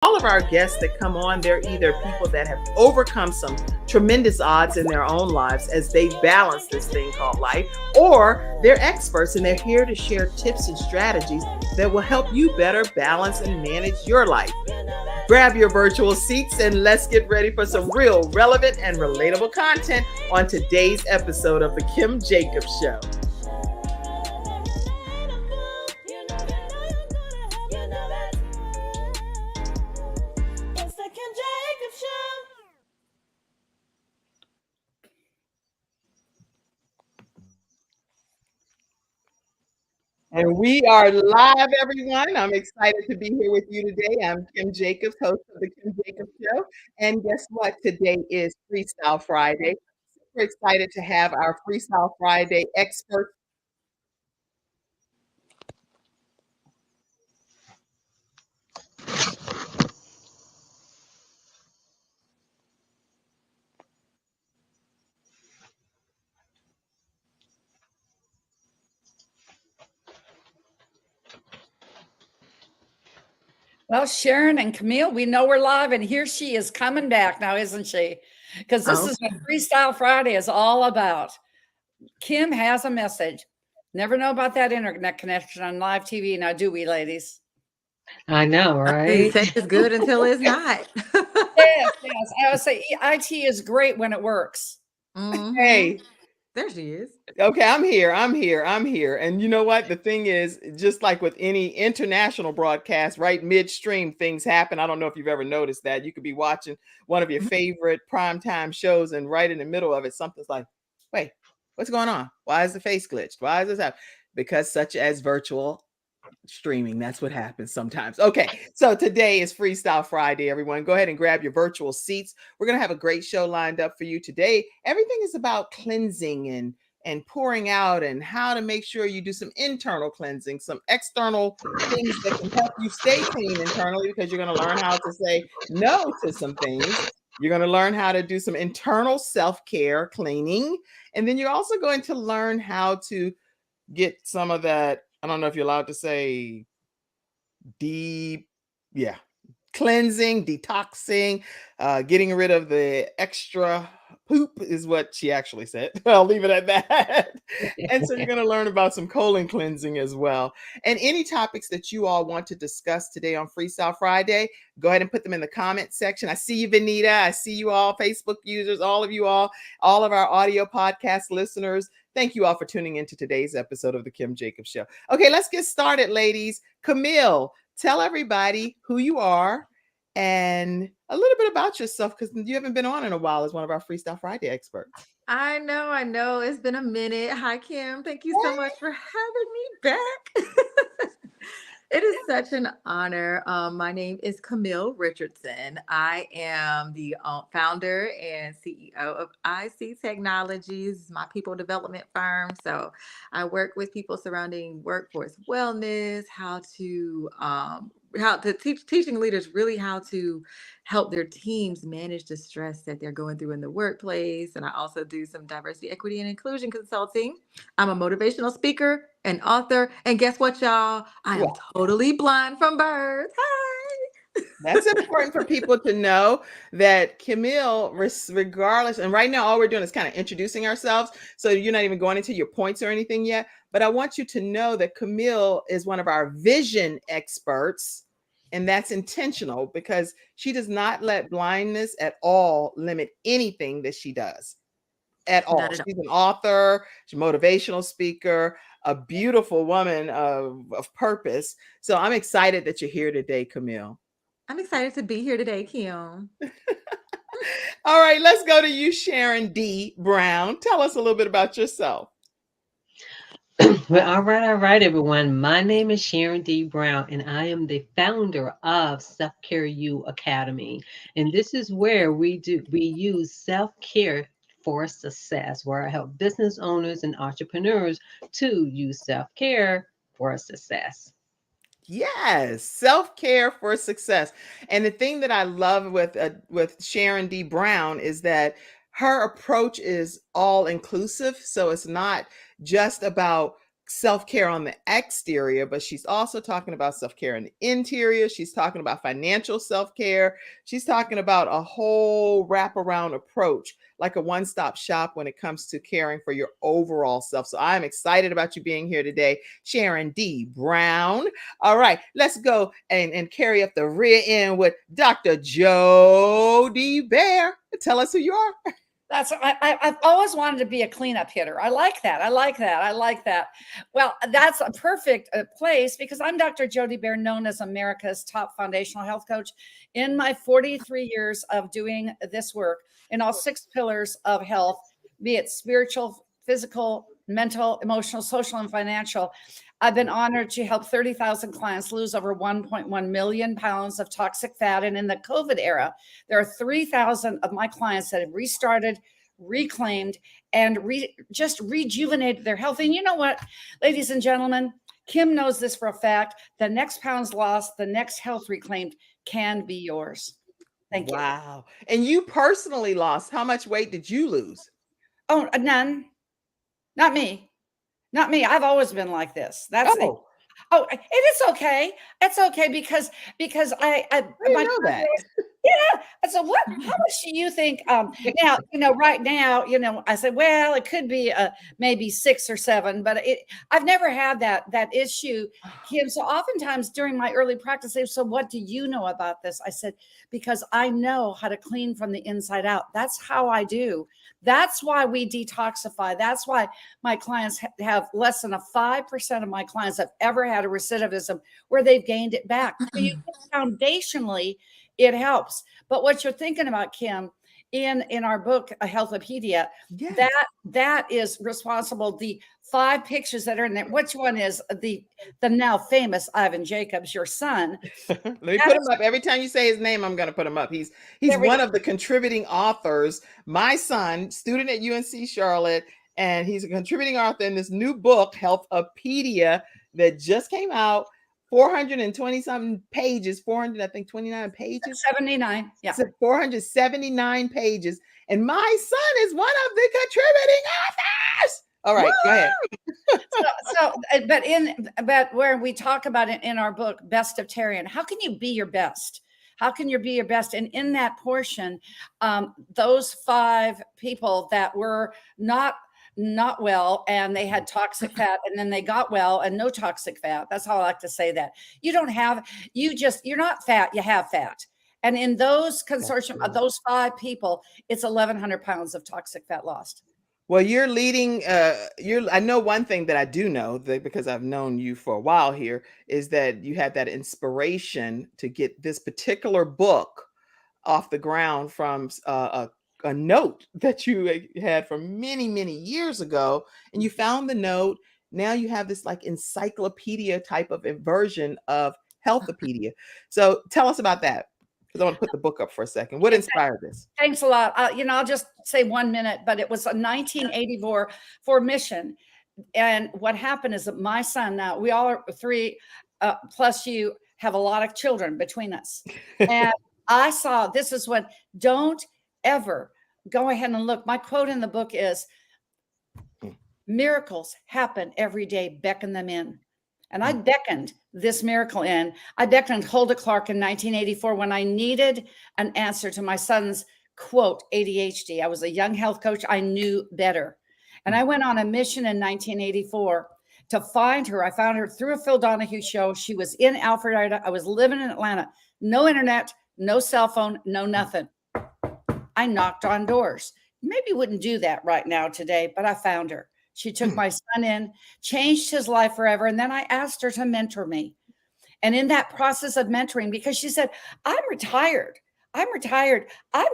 All of our guests that come on, they're either people that have overcome some tremendous odds in their own lives as they balance this thing called life, or they're experts and they're here to share tips and strategies that will help you better balance and manage your life. Grab your virtual seats and let's get ready for some real, relevant, and relatable content on today's episode of The Kim Jacobs Show. And we are live, everyone. I'm excited to be here with you today. I'm Kim Jacobs, host of the Kim Jacobs Show. And guess what? Today is FreeStyle Friday. Super excited to have our FreeStyle Friday expert. Well, Sharon and Kamilla, we know we're live, and here she is coming back now, isn't she? Because this is what FreeStyle Friday is all about. Kim has a message. Never know about that internet connection on live TV. Now, do we, ladies? I know, right? They say it's good until it's not. Yes. I would say IT is great when it works. Mhm. Hey, There she is. okay, I'm here. And you know what? The thing is, just like with any international broadcast, right midstream, things happen. I don't know if you've ever noticed that. You could be watching one of your favorite primetime shows, and right in the middle of it, something's like, wait, what's going on? Why is the face glitched? Why is this happening? Because such as virtual streaming, that's what happens sometimes. Okay, so today is FreeStyle Friday, everyone. Go ahead and grab your virtual seats. We're going to have a great show lined up for you today. Everything is about cleansing and pouring out, and how to make sure you do some internal cleansing, some external things that can help you stay clean internally, because you're going to learn how to say no to some things. You're going to learn how to do some internal self-care cleaning, and then you're also going to learn how to get some of that, I don't know if you're allowed to say cleansing, detoxing, getting rid of the extra poop is what she actually said. I'll leave it at that. And so you're going to learn about some colon cleansing as well. And any topics that you all want to discuss today on FreeStyle Friday, go ahead and put them in the comment section. I see you, Benita. I see you all, Facebook users, all of you all of our audio podcast listeners. Thank you all for tuning into today's episode of The Kim Jacobs Show. Okay, let's get started, ladies. Kamilla, tell everybody who you are and a little bit about yourself, because you haven't been on in a while as one of our FreeStyle Friday experts. I know. It's been a minute. Hi, Kim. Thank you so much for having me back. It is such an honor. My name is Kamilla Richardson. I am the founder and CEO of IC Technologies, my people development firm. So I work with people surrounding workforce wellness, teaching leaders really how to help their teams manage the stress that they're going through in the workplace. And I also do some diversity, equity, and inclusion consulting. I'm a motivational speaker, an author, and guess what, y'all? I am totally blind from birth. Hi. That's important for people to know that Kamilla, regardless, and right now all we're doing is kind of introducing ourselves, so you're not even going into your points or anything yet, but I want you to know that Kamilla is one of our vision experts, and that's intentional because she does not let blindness at all limit anything that she does at all. She's an author, she's a motivational speaker, a beautiful woman of purpose. So I'm excited that you're here today, Kamilla. I'm excited to be here today, Kim. All right, let's go to you, Sharon D. Brown. Tell us a little bit about yourself. Well, all right, everyone. My name is Sharon D. Brown, and I am the founder of Self-Care U Academy. And this is where we use self-care for success, where I help business owners and entrepreneurs to use self-care for success. Yes, self-care for success. And the thing that I love with Sharon D. Brown is that her approach is all inclusive. So it's not just about self-care on the exterior, but she's also talking about self-care in the interior. She's talking about financial self-care. She's talking about a whole wraparound approach, like a one-stop shop when it comes to caring for your overall self. So I'm excited about you being here today, Sharon D. Brown. All right, let's go and carry up the rear end with Dr. Jody Baer. Tell us who you are. I've always wanted to be a cleanup hitter. I like that. I like that. I like that. Well, that's a perfect place because I'm Dr. Jody Baer, known as America's top foundational health coach. In my 43 years of doing this work in all 6 pillars of health, be it spiritual, physical, mental, emotional, social, and financial, I've been honored to help 30,000 clients lose over 1.1 million pounds of toxic fat. And in the COVID era, there are 3,000 of my clients that have restarted, reclaimed, and just rejuvenated their health. And you know what, ladies and gentlemen, Kim knows this for a fact. The next pounds lost, the next health reclaimed can be yours. Thank you. Wow. And you personally lost, how much weight did you lose? Oh, none. Not me. Not me. I've always been like this. That's it. Oh, and it's okay. It's okay because I didn't know that. Yeah. So how much do you think? Now, right now, I said, well, it could be maybe 6 or 7, but I've never had that issue, Kim. So oftentimes during my early practice, they say, so what do you know about this? I said, because I know how to clean from the inside out. That's how I do. That's why we detoxify. That's why my clients have less than 5% of my clients have ever had a recidivism where they've gained it back. So foundationally, it helps. But what you're thinking about, Kim, in our book, A Healthopedia, yes, that is responsible. The 5 pictures that are in there. Which one is the now famous Ivan Jacobs, your son? Let me put him up. Every time you say his name, I'm going to put him up. He's one of the contributing authors. My son, student at UNC Charlotte, and he's a contributing author in this new book, Healthopedia, that just came out. 420 something pages, 429 pages. 79. Yeah. 479 pages. And my son is one of the contributing authors. All right, go ahead. But where we talk about it in our book, Best of Tarian, how can you be your best? How can you be your best? And in that portion, those 5 people that were not well and they had toxic fat and then they got well and no toxic fat. That's how I like to say that. You're not fat, you have fat. And in those consortium of those 5 people, it's 1,100 pounds of toxic fat lost. Well, you're leading, I know one thing that I do know that because I've known you for a while here is that you had that inspiration to get this particular book off the ground from a note that you had from many, many years ago, and you found the note. Now you have this like encyclopedia type of version of Healthopedia. So tell us about that, because I want to put the book up for a second. What inspired this? Thanks a lot. I'll just say 1 minute, but it was a 1984 mission. And what happened is that my son, now we all are 3 plus you have a lot of children between us. And I saw, this is what, don't ever go ahead and look. My quote in the book is, miracles happen every day, beckon them in. And I beckoned this miracle in. I beckoned Hulda Clark in 1984 when I needed an answer to my son's, quote, ADHD. I was a young health coach. I knew better. And I went on a mission in 1984 to find her. I found her through a Phil Donahue show. She was in Alpharetta. I was living in Atlanta. No internet, no cell phone, no nothing. I knocked on doors. Maybe wouldn't do that right now today, but I found her. She took my son in, changed his life forever. And then I asked her to mentor me. And in that process of mentoring, because she said, I'm retired. I'm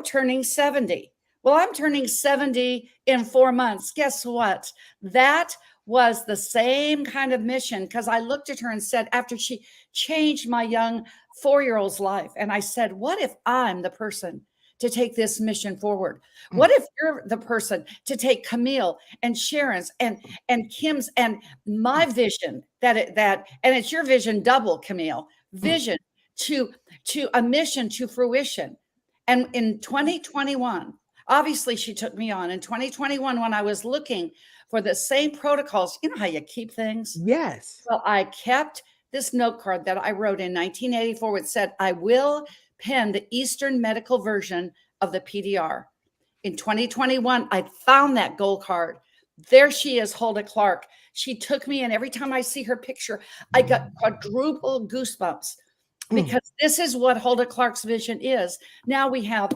turning 70. Well, I'm turning 70 in 4 months. Guess what? That was the same kind of mission, because I looked at her and said, after she changed my young 4-year-old's life, and I said, what if I'm the person to take this mission forward? What if you're the person to take Camille and Sharon's and Kim's and my vision and it's your vision double, Camille, vision to a mission to fruition. And in 2021, Obviously, she took me on. In 2021, when I was looking for the same protocols, you know how you keep things? Yes. Well, I kept this note card that I wrote in 1984, which said, I will pen the Eastern medical version of the PDR. In 2021, I found that gold card. There she is, Hulda Clark. She took me, and every time I see her picture, I got quadruple goosebumps because this is what Hulda Clark's vision is. Now we have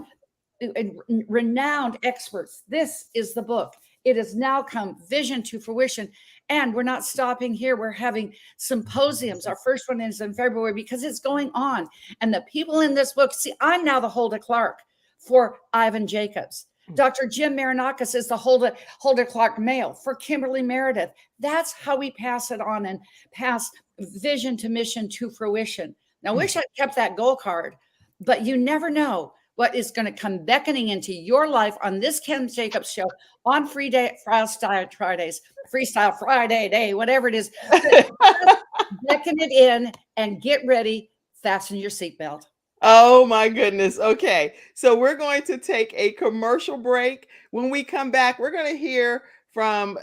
renowned experts. This is the book. It has now come Vision to Fruition. And we're not stopping here. We're having symposiums. Our first one is in February because it's going on. And the people in this book, see, I'm now the Hulda Clark for Ivan Jacobs. Dr. Jim Marinakis is the Hulda Clark male for Kimberly Meredith. That's how we pass it on and pass vision to mission to fruition. Now, I wish I kept that gold card, but you never know what is going to come beckoning into your life on this Kim Jacobs show on FreeStyle Fridays, FreeStyle Friday day, whatever it is. Beckon it in and get ready. Fasten your seatbelt. Oh my goodness. Okay. So we're going to take a commercial break. When we come back, we're going to hear from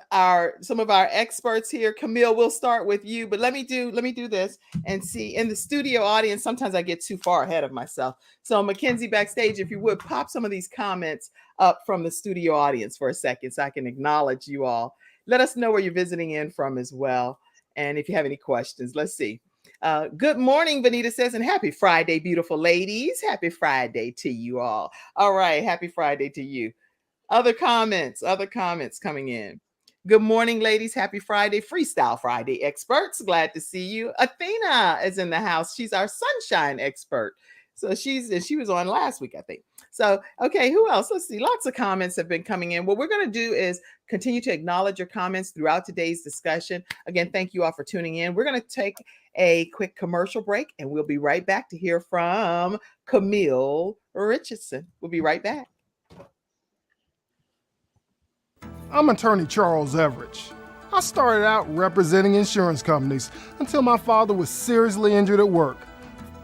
some of our experts here. Kamilla, we'll start with you, but let me do this and see in the studio audience. Sometimes I get too far ahead of myself. So Mackenzie backstage, if you would pop some of these comments up from the studio audience for a second so I can acknowledge you all. Let us know where you're visiting in from as well. And if you have any questions, let's see. Good morning, Vanita says, and happy Friday, beautiful ladies. Happy Friday to you all. All right. Happy Friday to you. Other comments coming in. Good morning, ladies. Happy Friday. FreeStyle Friday experts. Glad to see you. Athena is in the house. She's our sunshine expert. So she was on last week, I think. So, okay, who else? Let's see. Lots of comments have been coming in. What we're going to do is continue to acknowledge your comments throughout today's discussion. Again, thank you all for tuning in. We're going to take a quick commercial break, and we'll be right back to hear from Kamilla Richardson. We'll be right back. I'm attorney Charles Everidge. I started out representing insurance companies until my father was seriously injured at work.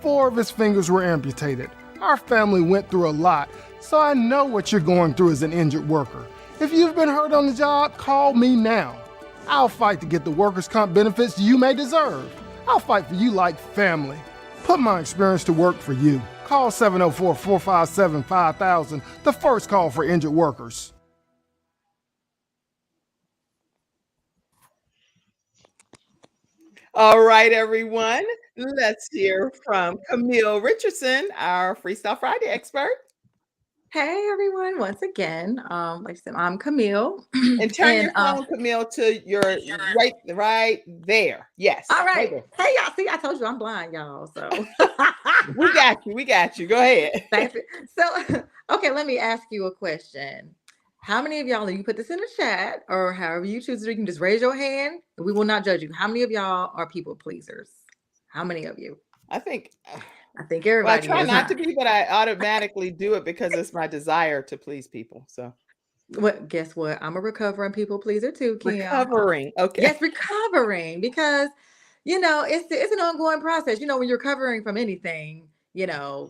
4 of his fingers were amputated. Our family went through a lot, so I know what you're going through as an injured worker. If you've been hurt on the job, call me now. I'll fight to get the workers' comp benefits you may deserve. I'll fight for you like family. Put my experience to work for you. Call 704-457-5000, the first call for injured workers. All right, everyone. Let's hear from Kamilla Richardson, our FreeStyle Friday expert. Hey everyone, once again, like I said, I'm Kamilla. And turn your phone, Kamilla, to your right there. Yes. All right. Hey y'all, see, I told you I'm blind, y'all. So we got you. Go ahead. Thanks. So, okay, let me ask you a question. How many of y'all, you can put this in the chat or however you choose to, you can just raise your hand and we will not judge you. How many of y'all are people pleasers? How many of you? I think everybody. Well, I try not to be, but I automatically do it because it's my desire to please people. So, guess what? I'm a recovering people pleaser too, Kim. Recovering, okay. Yes, recovering, because it's an ongoing process. When you're recovering from anything, you're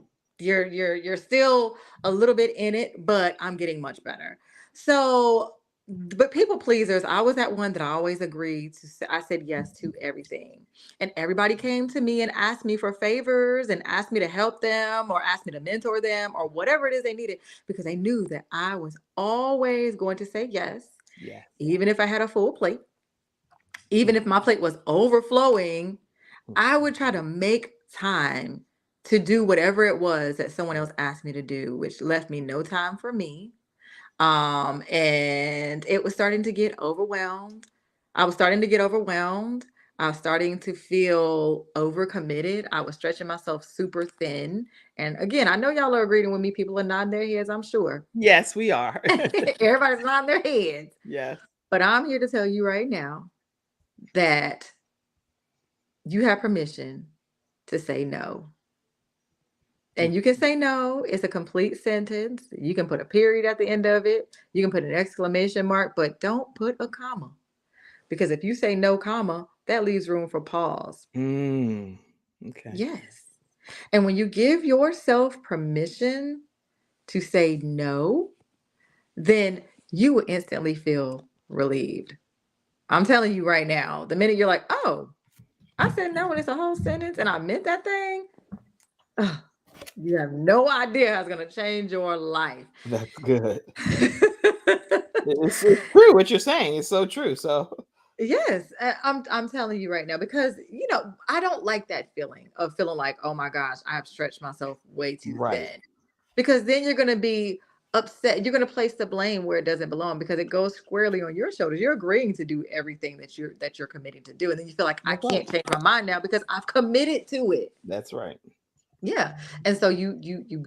still a little bit in it, but I'm getting much better. So, but people pleasers, I was that one that I always agreed to. I said yes to everything. And everybody came to me and asked me for favors and asked me to help them or asked me to mentor them or whatever it is they needed, because they knew that I was always going to say yes. Yes. Even if I had a full plate, even if my plate was overflowing, I would try to make time to do whatever it was that someone else asked me to do, which left me no time for me. And it was starting to get overwhelmed. I was starting to feel overcommitted. I was stretching myself super thin. And again, I know y'all are agreeing with me. People are nodding their heads, I'm sure. Yes, we are. Everybody's nodding their heads. Yes. But I'm here to tell you right now that you have permission to say no. And you can say no. It's a complete sentence. You can put a period at the end of it. You can put an exclamation mark, but don't put a comma. Because if you say no, comma, that leaves room for pause. Okay. Yes. And when you give yourself permission to say no, then you will instantly feel relieved. I'm telling you right now, the minute you're like, oh, I said no, and it's a whole sentence and I meant that thing, ugh, you have no idea how it's going to change your life. That's good. It's true what you're saying. It's so true. So Yes, I'm telling you right now, because I don't like that feeling of feeling like, oh my gosh, I have stretched myself way too right. thin. Because then you're going to be upset. You're going to place the blame where it doesn't belong, because it goes squarely on your shoulders. You're agreeing to do everything that you're committing to do, and then you feel like, I That's right. can't change my mind now because I've committed to it. That's right. Yeah. And so you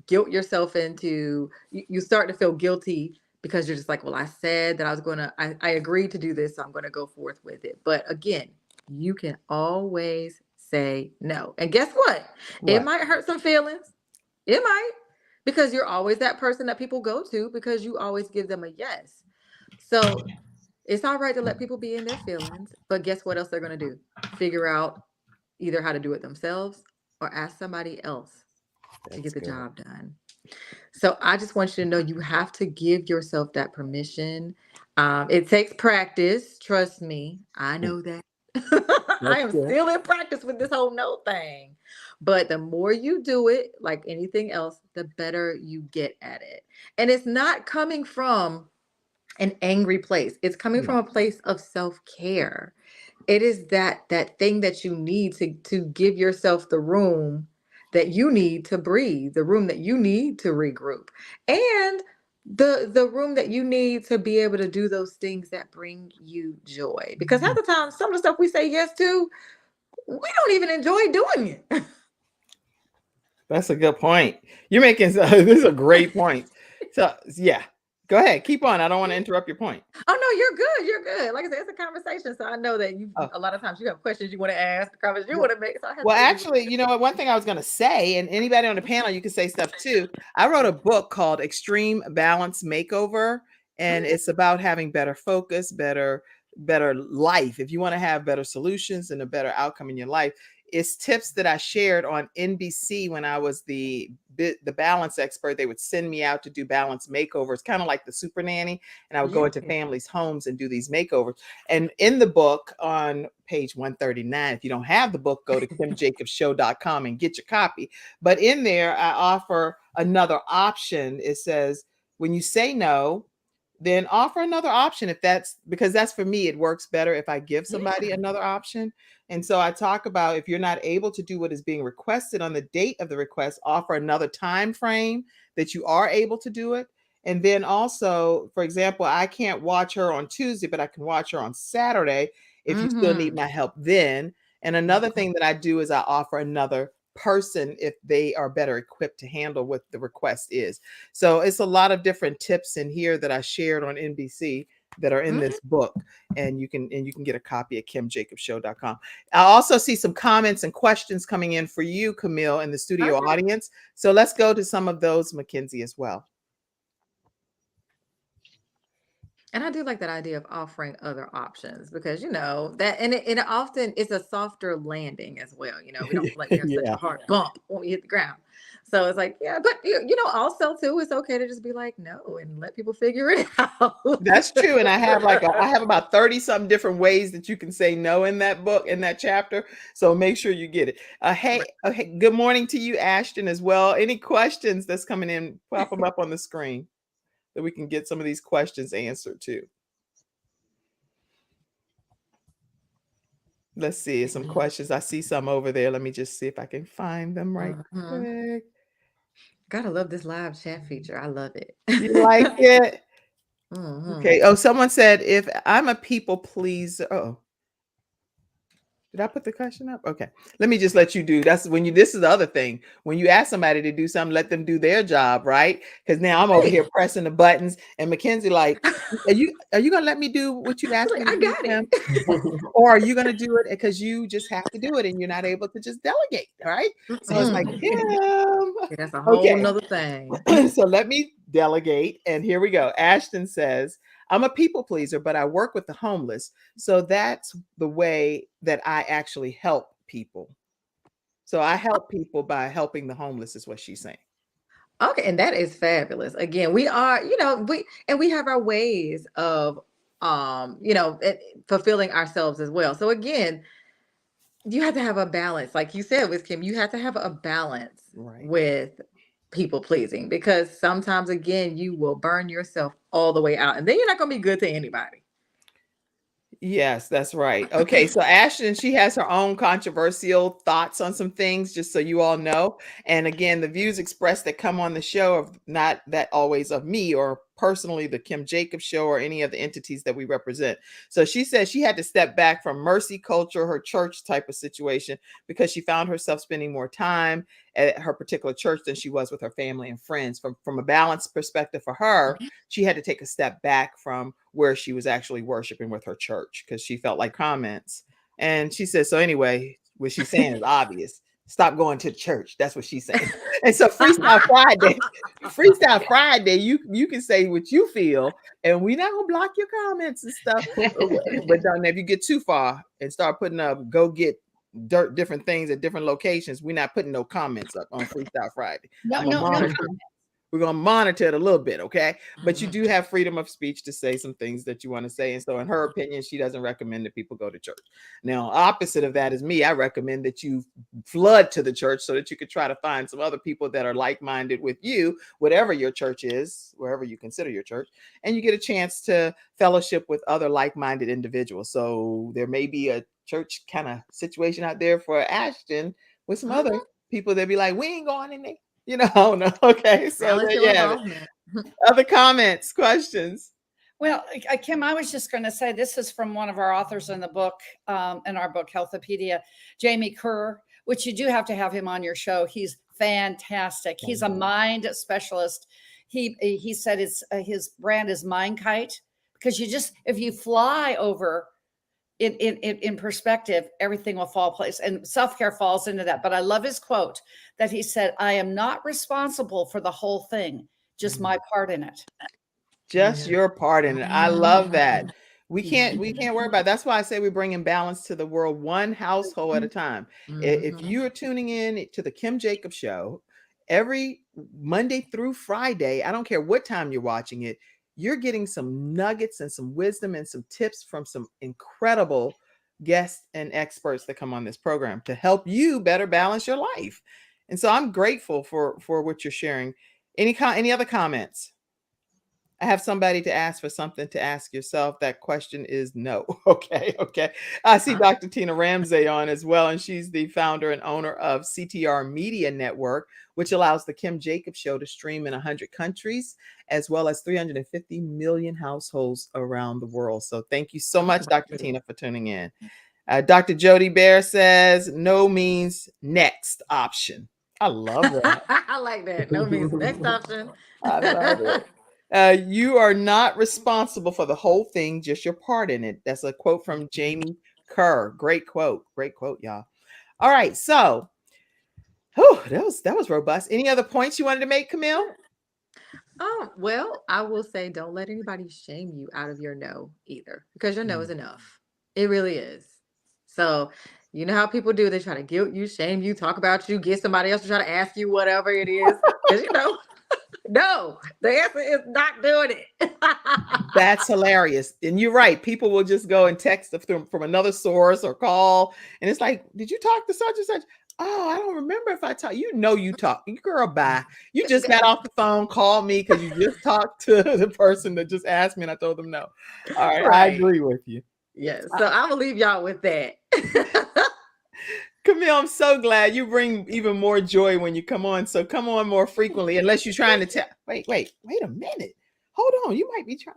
guilt yourself into, you start to feel guilty because you're just like, well, I said that I agreed to do this, so I'm gonna go forth with it. But again, you can always say no. And guess what? It What? might hurt some feelings. It might, because you're always that person that people go to because you always give them a yes. So it's all right to let people be in their feelings, but guess what else they're gonna do? Figure out either how to do it themselves or ask somebody else to That's get the good. job done. So I just want you to know, you have to give yourself that permission. It takes practice. Trust me. I know that. I That's am good. still in practice with this whole no thing. But the more you do it, like anything else, the better you get at it. And it's not coming from an angry place. It's coming No. from a place of self-care. It is that thing that you need to give yourself the room that you need to breathe, the room that you need to regroup, and the room that you need to be able to do those things that bring you joy. Because half the time, some of the stuff we say yes to, we don't even enjoy doing it. That's a good point. You're making this is a great point. So yeah, go ahead. Keep on. I don't want to interrupt your point. Oh no, you're good. You're good. Like I said, it's a conversation. So I know that Oh, a lot of times you have questions you want to ask, the comments you well, want to make. So I have well, to leave you. actually, you know what? One thing I was going to say, and anybody on the panel, you can say stuff too. I wrote a book called Extreme Balance Makeover, and Mhm. it's about having better focus, better life. If you want to have better solutions and a better outcome in your life, it's tips that I shared on NBC when I was the balance expert. They would send me out to do balance makeovers, kind of like the super nanny, and I would go Yeah. into families' homes and do these makeovers. And in the book on page 139, if you don't have the book, go to kimjacobshow.com and get your copy. But in there, I offer another option. It says, when you say no, then offer another option, if that's, because that's, for me, it works better if I give somebody Yeah. another option. And so I talk about, if you're not able to do what is being requested on the date of the request, offer another time frame that you are able to do it. And then also, for example, I can't watch her on Tuesday, but I can watch her on Saturday if you still need Mm-hmm. my help then. And another thing that I do is I offer another person if they are better equipped to handle what the request is. So it's a lot of different tips in here that I shared on NBC that are in this book, and you can get a copy at kimjacobshow.com. I also see some comments and questions coming in for you, Camille, in the studio Okay. audience. So let's go to some of those, Mackenzie, as well. And I do like that idea of offering other options, because that, and it often is a softer landing as well. We don't feel like we have such Yeah. a hard bump when we hit the ground. So it's like, yeah, but also too, it's okay to just be like no and let people figure it out. That's true. And I have I have about 30 something different ways that you can say no in that book, in that chapter. So make sure you get it. Hey, good morning to you, Ashton, as well. Any questions that's coming in, pop them up on the screen that we can get some of these questions answered too. Let's see some questions. I see some over there. Let me just see if I can find them right Mhm. quick. Gotta love this live chat feature. I love it. You like it? Mhm. Okay. Oh, someone said, if I'm a people pleaser. Oh, did I put the question up? Okay. Let me just let you do. That's when this is the other thing. When you ask somebody to do something, let them do their job, right? Because now I'm over Right. here pressing the buttons, and Mackenzie like, are you gonna let me do what you asked me Like, to I do, got Kim? it. Or are you gonna do it because you just have to do it and you're not able to just delegate, right? So it's like, Mm. Kim. Yeah, that's a whole Okay. nother thing. So let me delegate. And here we go. Ashton says, I'm a people pleaser, but I work with the homeless. So that's the way that I actually help people. So I help people by helping the homeless, is what she's saying. Okay, and that is fabulous. Again, we are, we have our ways of fulfilling ourselves as well. So again, you have to have a balance. Like you said with Kim, you have to have a balance Right. with people pleasing, because sometimes again you will burn yourself all the way out and then you're not going to be good to anybody. Yes, that's right. Okay, so Ashton, she has her own controversial thoughts on some things, just so you all know. And again, the views expressed that come on the show are not that always of me or personally the Kim Jacobs show or any of the entities that we represent. So she says she had to step back from mercy culture, her church type of situation, because she found herself spending more time at her particular church than she was with her family and friends. From a balanced perspective for her, she had to take a step back from where she was actually worshiping with her church because she felt like comments. And she said, so anyway, what she's saying is obvious. Stop going to church. That's what she's saying. And so Freestyle Friday, you can say what you feel, and we're not gonna block your comments and stuff. But don't, if you get too far and start putting up go get different things at different locations, we're not putting no comments up on Freestyle Friday. No. We're going to monitor it a little bit, okay? But you do have freedom of speech to say some things that you want to say. And so in her opinion, she doesn't recommend that people go to church. Now, opposite of that is me. I recommend that you flood to the church so that you could try to find some other people that are like-minded with you, whatever your church is, wherever you consider your church, and you get a chance to fellowship with other like-minded individuals. So there may be a church kind of situation out there for Ashton with some other people that be like, we ain't going in there. I don't know. Okay, so there you have it. Other comments, questions? Well, Kim, I was just going to say this is from one of our authors in the book, in our book, Healthopedia, Jamie Kerr, which you do have to have him on your show. He's fantastic. He's a mind specialist. He said his brand is Mindkite, because if you fly over in perspective, everything will fall place, and self-care falls into that. But I love his quote that he said, I am not responsible for the whole thing, just my part in it. Just your part in it. I love that. We can't worry about it. That's why I say we bring in balance to the world, one household at a time. If you are tuning in to the Kim Jacobs show every Monday through Friday, I don't care what time you're watching it, you're getting some nuggets and some wisdom and some tips from some incredible guests and experts that come on this program to help you better balance your life. And so I'm grateful for what you're sharing. Any other comments? I have somebody to ask for something to ask yourself. That question is no. Okay. I see Dr. Tina Ramsey on as well, and she's the founder and owner of CTR Media Network, which allows the Kim Jacobs show to stream in 100 countries, as well as 350 million households around the world. So thank you so much, Dr. Tina, for tuning in. Dr. Jody Baer says no means next option. I love that. I like that. No means next option. I love it. You are not responsible for the whole thing, just your part in it. That's a quote from Jamie Kerr. Great quote, y'all. All right, so that was robust. Any other points you wanted to make, Camille? Well, I will say don't let anybody shame you out of your no either, because your no is enough. It really is. So you know how people do, they try to guilt you, shame you, talk about you, get somebody else to try to ask you whatever it is. Because no, the answer is not doing it. That's hilarious. And you're right. People will just go and text from another source or call. And it's like, did you talk to such and such? Oh, I don't remember if I talked. You talked. Girl, bye. You just got off the phone, called me because you just talked to the person that just asked me and I told them no. All right. I agree with you. Yes. So I will leave y'all with that. Camille, I'm so glad you bring even more joy when you come on. So come on more frequently, unless you're trying to tell. Wait a minute. Hold on. You might be trying.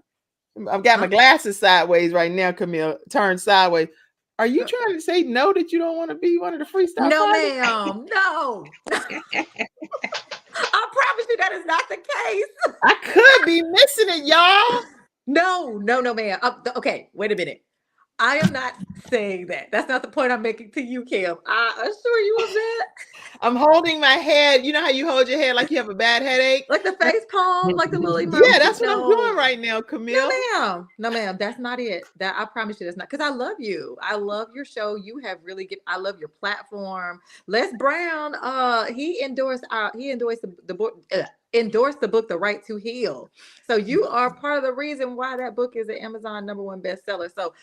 I've got my glasses sideways right now, Camille. Turned sideways. Are you trying to say no, that you don't want to be one of the freestyle? No, ma'am. No. I promise you that is not the case. I could be missing it, y'all. No, ma'am. Okay, wait a minute. I am not saying that. That's not the point I'm making to you, Kim. I assure you of that. I'm holding my head. You know how you hold your head like you have a bad headache? Like the face palm, like the little emoji. Yeah, that's what I'm doing right now, Camille. No, ma'am. No, ma'am. That's not it. That I promise you, that's not. Because I love you. I love your show. You have really given. I love your platform. Les Brown. He endorsed the book. Endorsed the book The Right to Heal. So you are part of the reason why that book is an Amazon #1 bestseller. So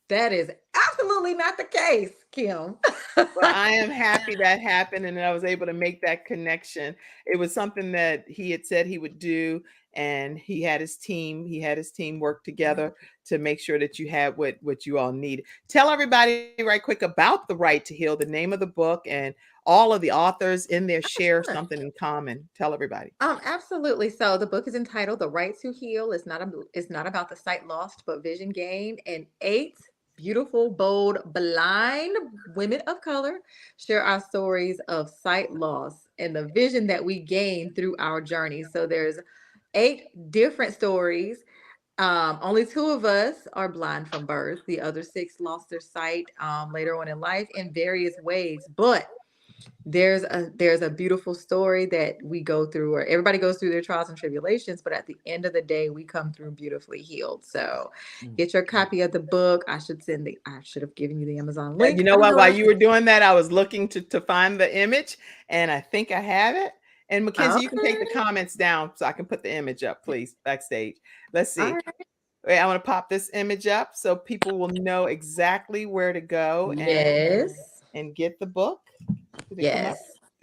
that is absolutely not the case, Kim. Well, I am happy that happened and I was able to make that connection. It was something that he had said he would do, and he had his team work together to make sure that you had what you all need. Tell everybody right quick about The Right to Heal, the name of the book, and all of the authors in there share something in common. Tell everybody. Absolutely. So the book is entitled The Right to Heal. It's not about the sight lost, but vision gained. And 8 beautiful, bold, blind women of color share our stories of sight loss and the vision that we gain through our journey. So there's 8 different stories. Only 2 of us are blind from birth. The other 6 lost their sight later on in life in various ways. But there's a beautiful story that we go through, or everybody goes through their trials and tribulations, but at the end of the day, we come through beautifully healed. So get your copy of the book. I should have given you the Amazon link. You know what? While you were doing that, I was looking to find the image, and I think I have it. And Mackenzie, you can take the comments down so I can put the image up, please, backstage. Let's see. Right. Wait, I want to pop this image up so people will know exactly where to go and get the book. Did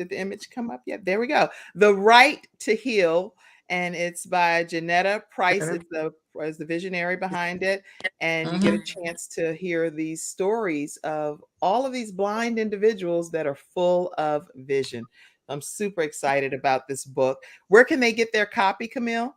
the image come up yet? There we go. The Right to Heal, and it's by Janetta Price. It's the visionary behind it, and you get a chance to hear these stories of all of these blind individuals that are full of vision. I'm super excited about this book. Where can they get their copy, Camille?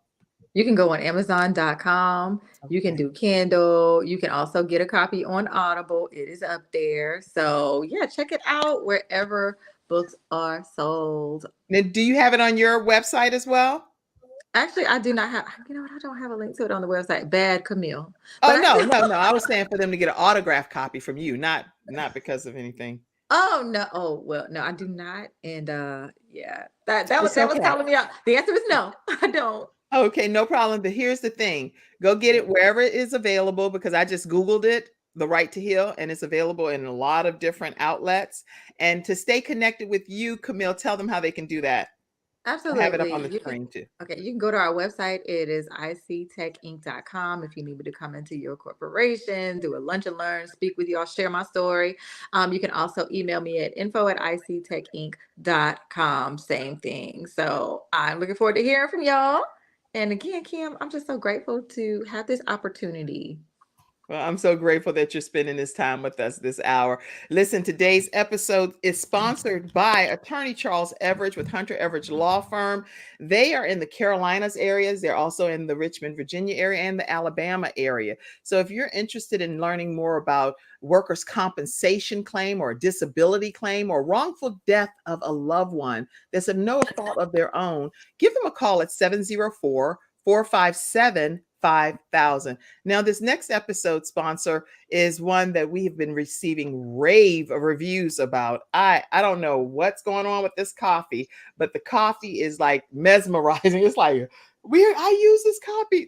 You can go on Amazon.com. Okay. You can do Kindle. You can also get a copy on Audible. It is up there. So yeah, check it out wherever books are sold. Now, do you have it on your website as well? Actually, I do not have. You know what? I don't have a link to it on the website. Bad Camille. Oh, no. I was saying for them to get an autographed copy from you, not because of anything. Oh no! Oh well, no, I do not. And yeah, that was calling me out. The answer is no, I don't. Okay, no problem. But here's the thing. Go get it wherever it is available, because I just Googled it, The Right to Heal, and it's available in a lot of different outlets. And to stay connected with you, Camille, tell them how they can do that. Absolutely. I have it up on the screen too. Okay, you can go to our website. It is ictechinc.com. If you need me to come into your corporation, do a lunch and learn, speak with y'all, share my story. You can also email me at info@ictechinc.com. Same thing. So I'm looking forward to hearing from y'all. And again, Kim, I'm just so grateful to have this opportunity. Well, I'm so grateful that you're spending this time with us this hour. Listen, today's episode is sponsored by Attorney Charles Everidge with Hunter Everidge Law Firm. They are in the Carolinas areas. They're also in the Richmond, Virginia area and the Alabama area. So if you're interested in learning more about workers' compensation claim or disability claim or wrongful death of a loved one that's of no fault of their own, give them a call at 704-457-5000. Now, this next episode sponsor is one that we have been receiving rave reviews about. I don't know what's going on with this coffee, but the coffee is like mesmerizing. It's like, I use this coffee.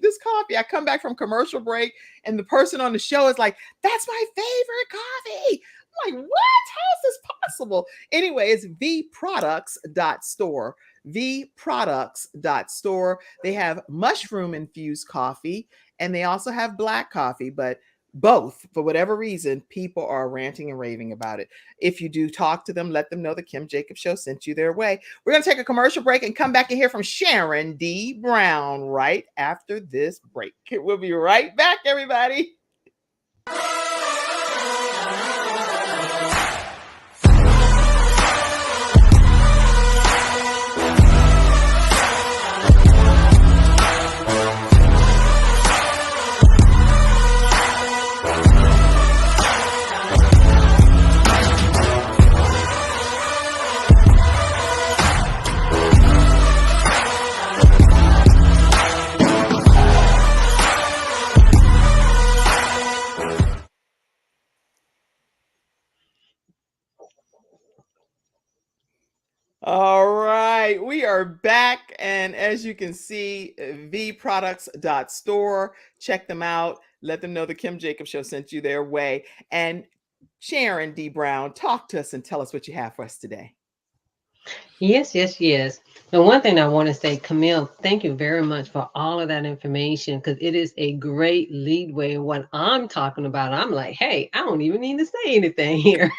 I come back from commercial break and the person on the show is like, that's my favorite coffee. I'm like, what? How is this possible? Anyway, it's vproducts.store. vproducts.store. They have mushroom infused coffee and they also have black coffee, but both, for whatever reason, people are ranting and raving about it. If you do talk to them, let them know the Kim Jacobs Show sent you their way. We're going to take a commercial break and come back and hear from Sharon D. Brown right after this break. We'll be right back, everybody. are back, and as you can see, vproducts.store. Check them out. Let them know the Kim Jacobs Show sent you their way. And Sharon D. Brown, talk to us and tell us what you have for us today. Yes, yes, yes. The one thing I want to say, Camille, thank you very much for all of that information because it is a great leadway. What I'm talking about, I'm like, hey, I don't even need to say anything here.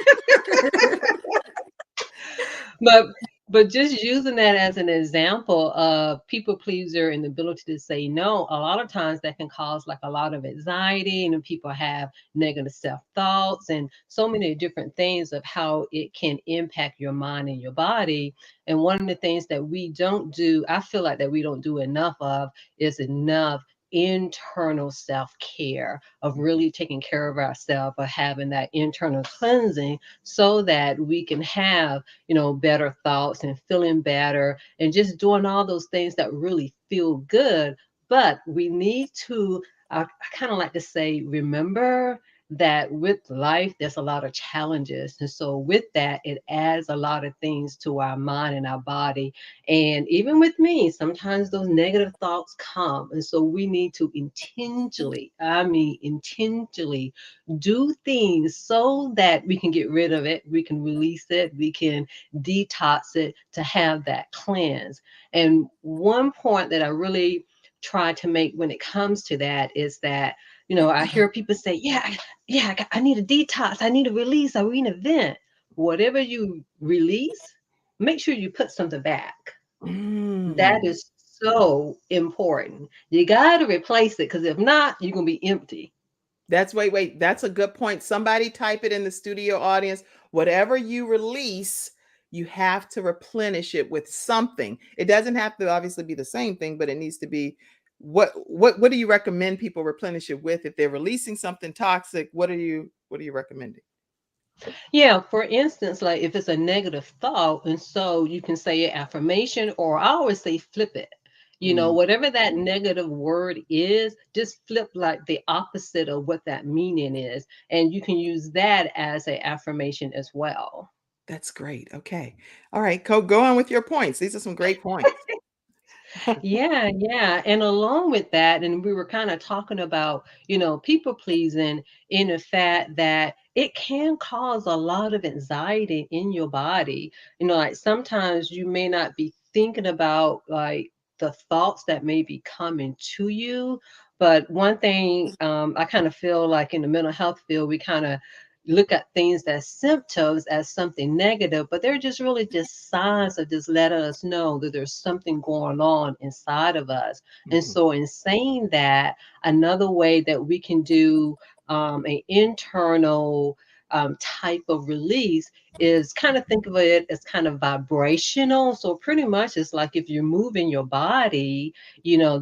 but but just using that as an example of people pleaser and the ability to say no, a lot of times that can cause like a lot of anxiety, and then people have negative self-thoughts and so many different things of how it can impact your mind and your body. And one of the things that we don't do, I feel like that we don't do enough of, is enough internal self-care, of really taking care of ourselves, of having that internal cleansing so that we can have, better thoughts and feeling better and just doing all those things that really feel good. But we need to, I kind of like to say, remember that with life, there's a lot of challenges. And so with that, it adds a lot of things to our mind and our body. And even with me, sometimes those negative thoughts come. And so we need to intentionally, I mean, intentionally do things so that we can get rid of it, we can release it, we can detox it to have that cleanse. And one point that I really try to make when it comes to that is that, I hear people say, yeah, I need a detox, I need a release, I need a vent. Whatever you release, make sure you put something back. That Mm. is so important. You got to replace it because if not, you're going to be empty. Wait. That's a good point. Somebody type it in the studio audience. Whatever you release, you have to replenish it with something. It doesn't have to obviously be the same thing, but it needs to be what do you recommend people replenish it with? If they're releasing something toxic, what are you recommending? Yeah, for instance, like if it's a negative thought, and so you can say an affirmation, or I always say flip it. Mm, Whatever that negative word is, just flip like the opposite of what that meaning is. And you can use that as an affirmation as well. that's great. Okay. All right, go on with your points. These are some great points. Yeah, yeah. And along with that, and we were kind of talking about, people pleasing in the fact that it can cause a lot of anxiety in your body. Like sometimes you may not be thinking about like the thoughts that may be coming to you. But one thing I kind of feel like in the mental health field, we kind of look at things as symptoms as something negative, but they're just really just signs of just letting us know that there's something going on inside of us. And Mhm. so, in saying that, another way that we can do an internal type of release is kind of think of it as kind of vibrational. So, pretty much it's like if you're moving your body,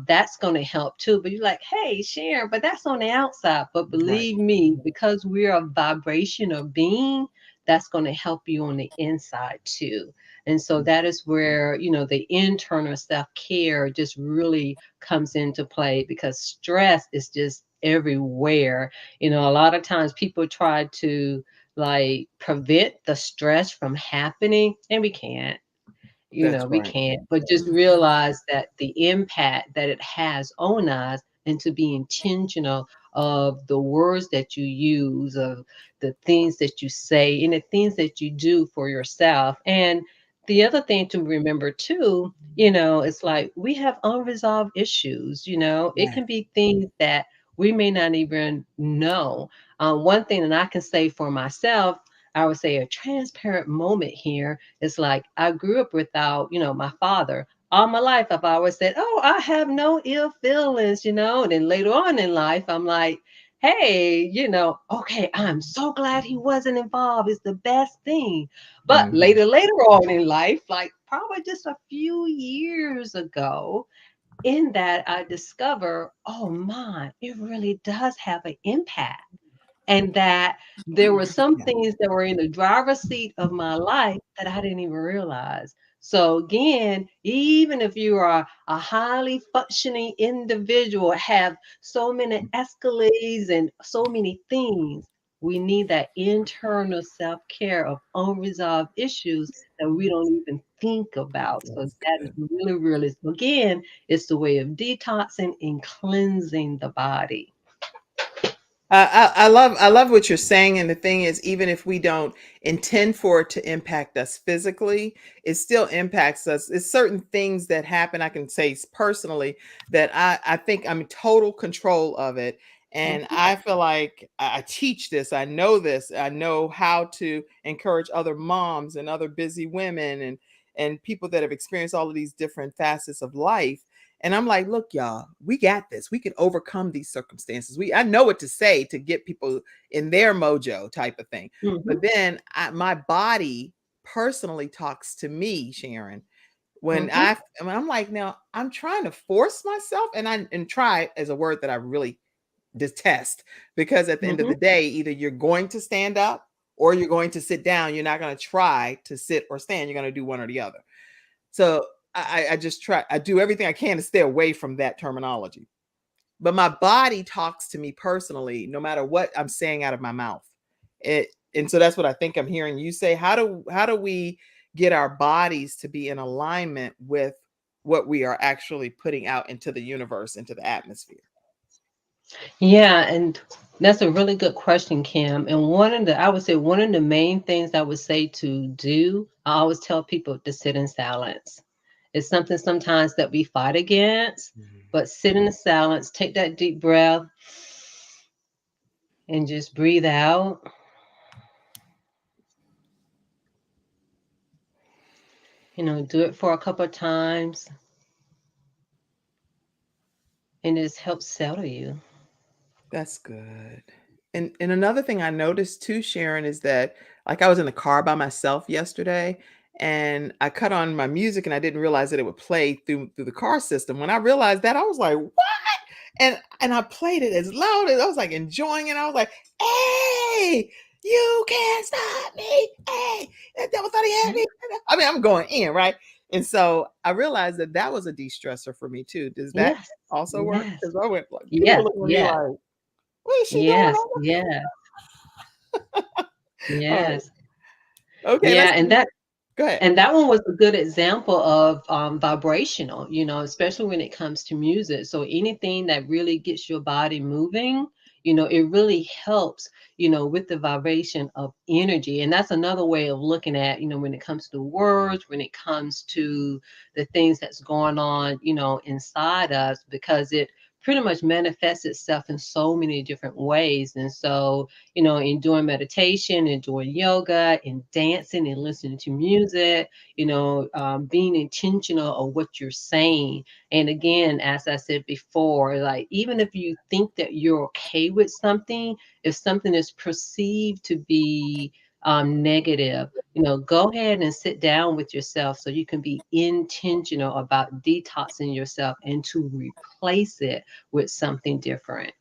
that's going to help too. But you're like, hey, Sharon, but that's on the outside. But Right. believe me, because we're a vibrational being, that's going to help you on the inside too. And so that is where, the internal self care just really comes into play because stress is just everywhere. A lot of times people try to like prevent the stress from happening, and we can't. That's We right. can't, but just realize that the impact that it has on us and to be intentional of the words that you use, of the things that you say, and the things that you do for yourself. And the other thing to remember too, it's like we have unresolved issues, it Right. can be things that we may not even know. One thing that I can say for myself, I would say a transparent moment here is like I grew up without, my father. All my life, I've always said, "Oh, I have no ill feelings," And then later on in life, I'm like, "Hey, okay, I'm so glad he wasn't involved. It's the best thing." But Mhm. later on in life, like probably just a few years ago, in that I discover, oh my, it really does have an impact, and that there were some Yeah. things that were in the driver's seat of my life that I didn't even realize. So again, even if you are a highly functioning individual, have so many escalades and so many things, We need that internal self-care of unresolved issues that we don't even think about. So That's that is good. really, really, so again, it's the way of detoxing and cleansing the body. I love what you're saying, and the thing is, even if we don't intend for it to impact us physically, it still impacts us. It's certain things that happen. I can say personally that I think I'm in total control of it, and Mhm. I feel like I teach this. I know this. I know how to encourage other moms and other busy women and people that have experienced all of these different facets of life. And I'm like, look, y'all, we got this. We can overcome these circumstances. I know what to say to get people in their mojo type of thing. But Mhm. then my body personally talks to me, Sharon, when Mhm. I'm like, now I'm trying to force myself, and try is a word that I really detest, because at the end of Mhm. the day, either you're going to stand up or you're going to sit down. You're not going to try to sit or stand. You're going to do one or the other. So I just try, I do everything I can to stay away from that terminology. But my body talks to me personally, no matter what I'm saying out of my mouth. And so that's what I think I'm hearing you say. How do we get our bodies to be in alignment with what we are actually putting out into the universe, into the atmosphere? Yeah, and that's a really good question, Kim. And I would say one of the main things I would say to do, I always tell people to sit in silence. It's something sometimes that we fight against, but sit in the silence, take that deep breath, and just breathe out. Do it for a couple of times, and it just helps settle you. That's good. And another thing I noticed too, Sharon, is that, like, I was in the car by myself yesterday, and I cut on my music and I didn't realize that it would play through the car system. When I realized that, I was like, "What?" And I played it as loud as I was, like, enjoying it. I was like, "Hey, you can't stop me. Hey, that devil thought he had me." I mean, I'm going in, right? And so I realized that that was a de-stressor for me too. Does that Yes, also work? yes, Because I went like, people were yes, looking at me yes, like, what is she doing? yes, yes, All right. yes. Okay, Yeah, let's see. Go ahead. and that one was a good example of vibrational, especially when it comes to music. So anything that really gets your body moving, it really helps, with the vibration of energy. And that's another way of looking at, when it comes to words, when it comes to the things that's going on, inside us, because it pretty much manifests itself in so many different ways. And so, in doing meditation and doing yoga and dancing and listening to music, being intentional of what you're saying. And again, as I said before, like even if you think that you're okay with something, if something is perceived to be negative, go ahead and sit down with yourself so you can be intentional about detoxing yourself and to replace it with something different.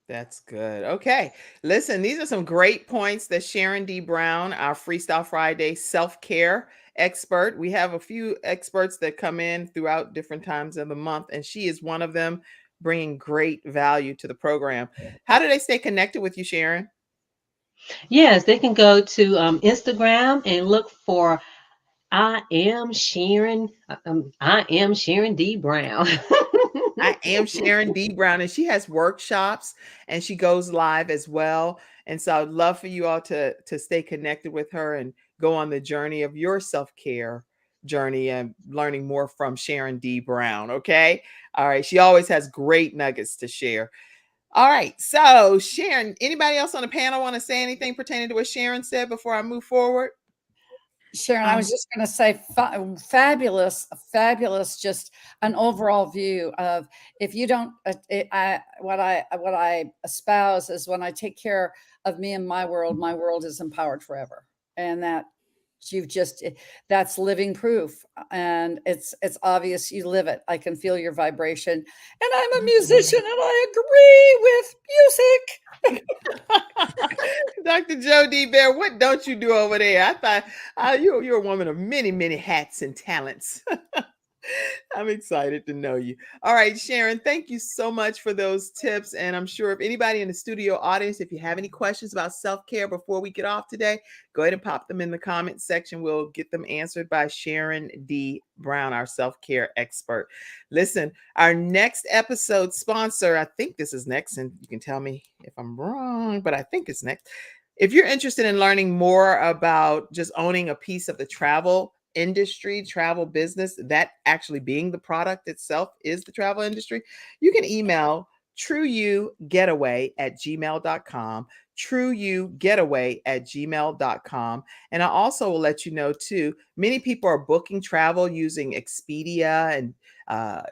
That's good. Okay. Listen, these are some great points that Sharon D. Brown, our Freestyle Friday self-care expert. We have a few experts that come in throughout different times of the month, and she is one of them, bringing great value to the program. How do they stay connected with you, Sharon? Yes, they can go to Instagram and look for I am Sharon D. Brown. I am Sharon D. Brown, and she has workshops and she goes live as well. And so I'd love for you all to stay connected with her and go on the journey of your self-care journey and learning more from Sharon D. Brown. Okay. All right. She always has great nuggets to share. All right. So, Sharon, anybody else on the panel want to say anything pertaining to what Sharon said before I move forward? Sharon, I was just going to say fabulous, fabulous, just an overall view of if you don't, what I espouse is when I take care of me and my world is empowered forever. And that you've just, that's living proof. And it's obvious you live it. I can feel your vibration. And I'm a musician and I agree with music. Dr. Joe D. Baer, what don't you do over there? I thought you're a woman of many, many hats and talents. I'm excited to know you. All right, Sharon, thank you so much for those tips. And I'm sure if anybody in the studio audience, if you have any questions about self-care before we get off today, go ahead and pop them in the comment section. We'll get them answered by Sharon D. Brown, our self-care expert. Listen, our next episode sponsor, I think this is next, and you can tell me if I'm wrong, but I think it's next. If you're interested in learning more about just owning a piece of the travel industry, travel business, that actually being the product itself is the travel industry, you can email trueyougetaway@gmail.com, trueyougetaway@gmail.com. And I also will let you know too, many people are booking travel using Expedia and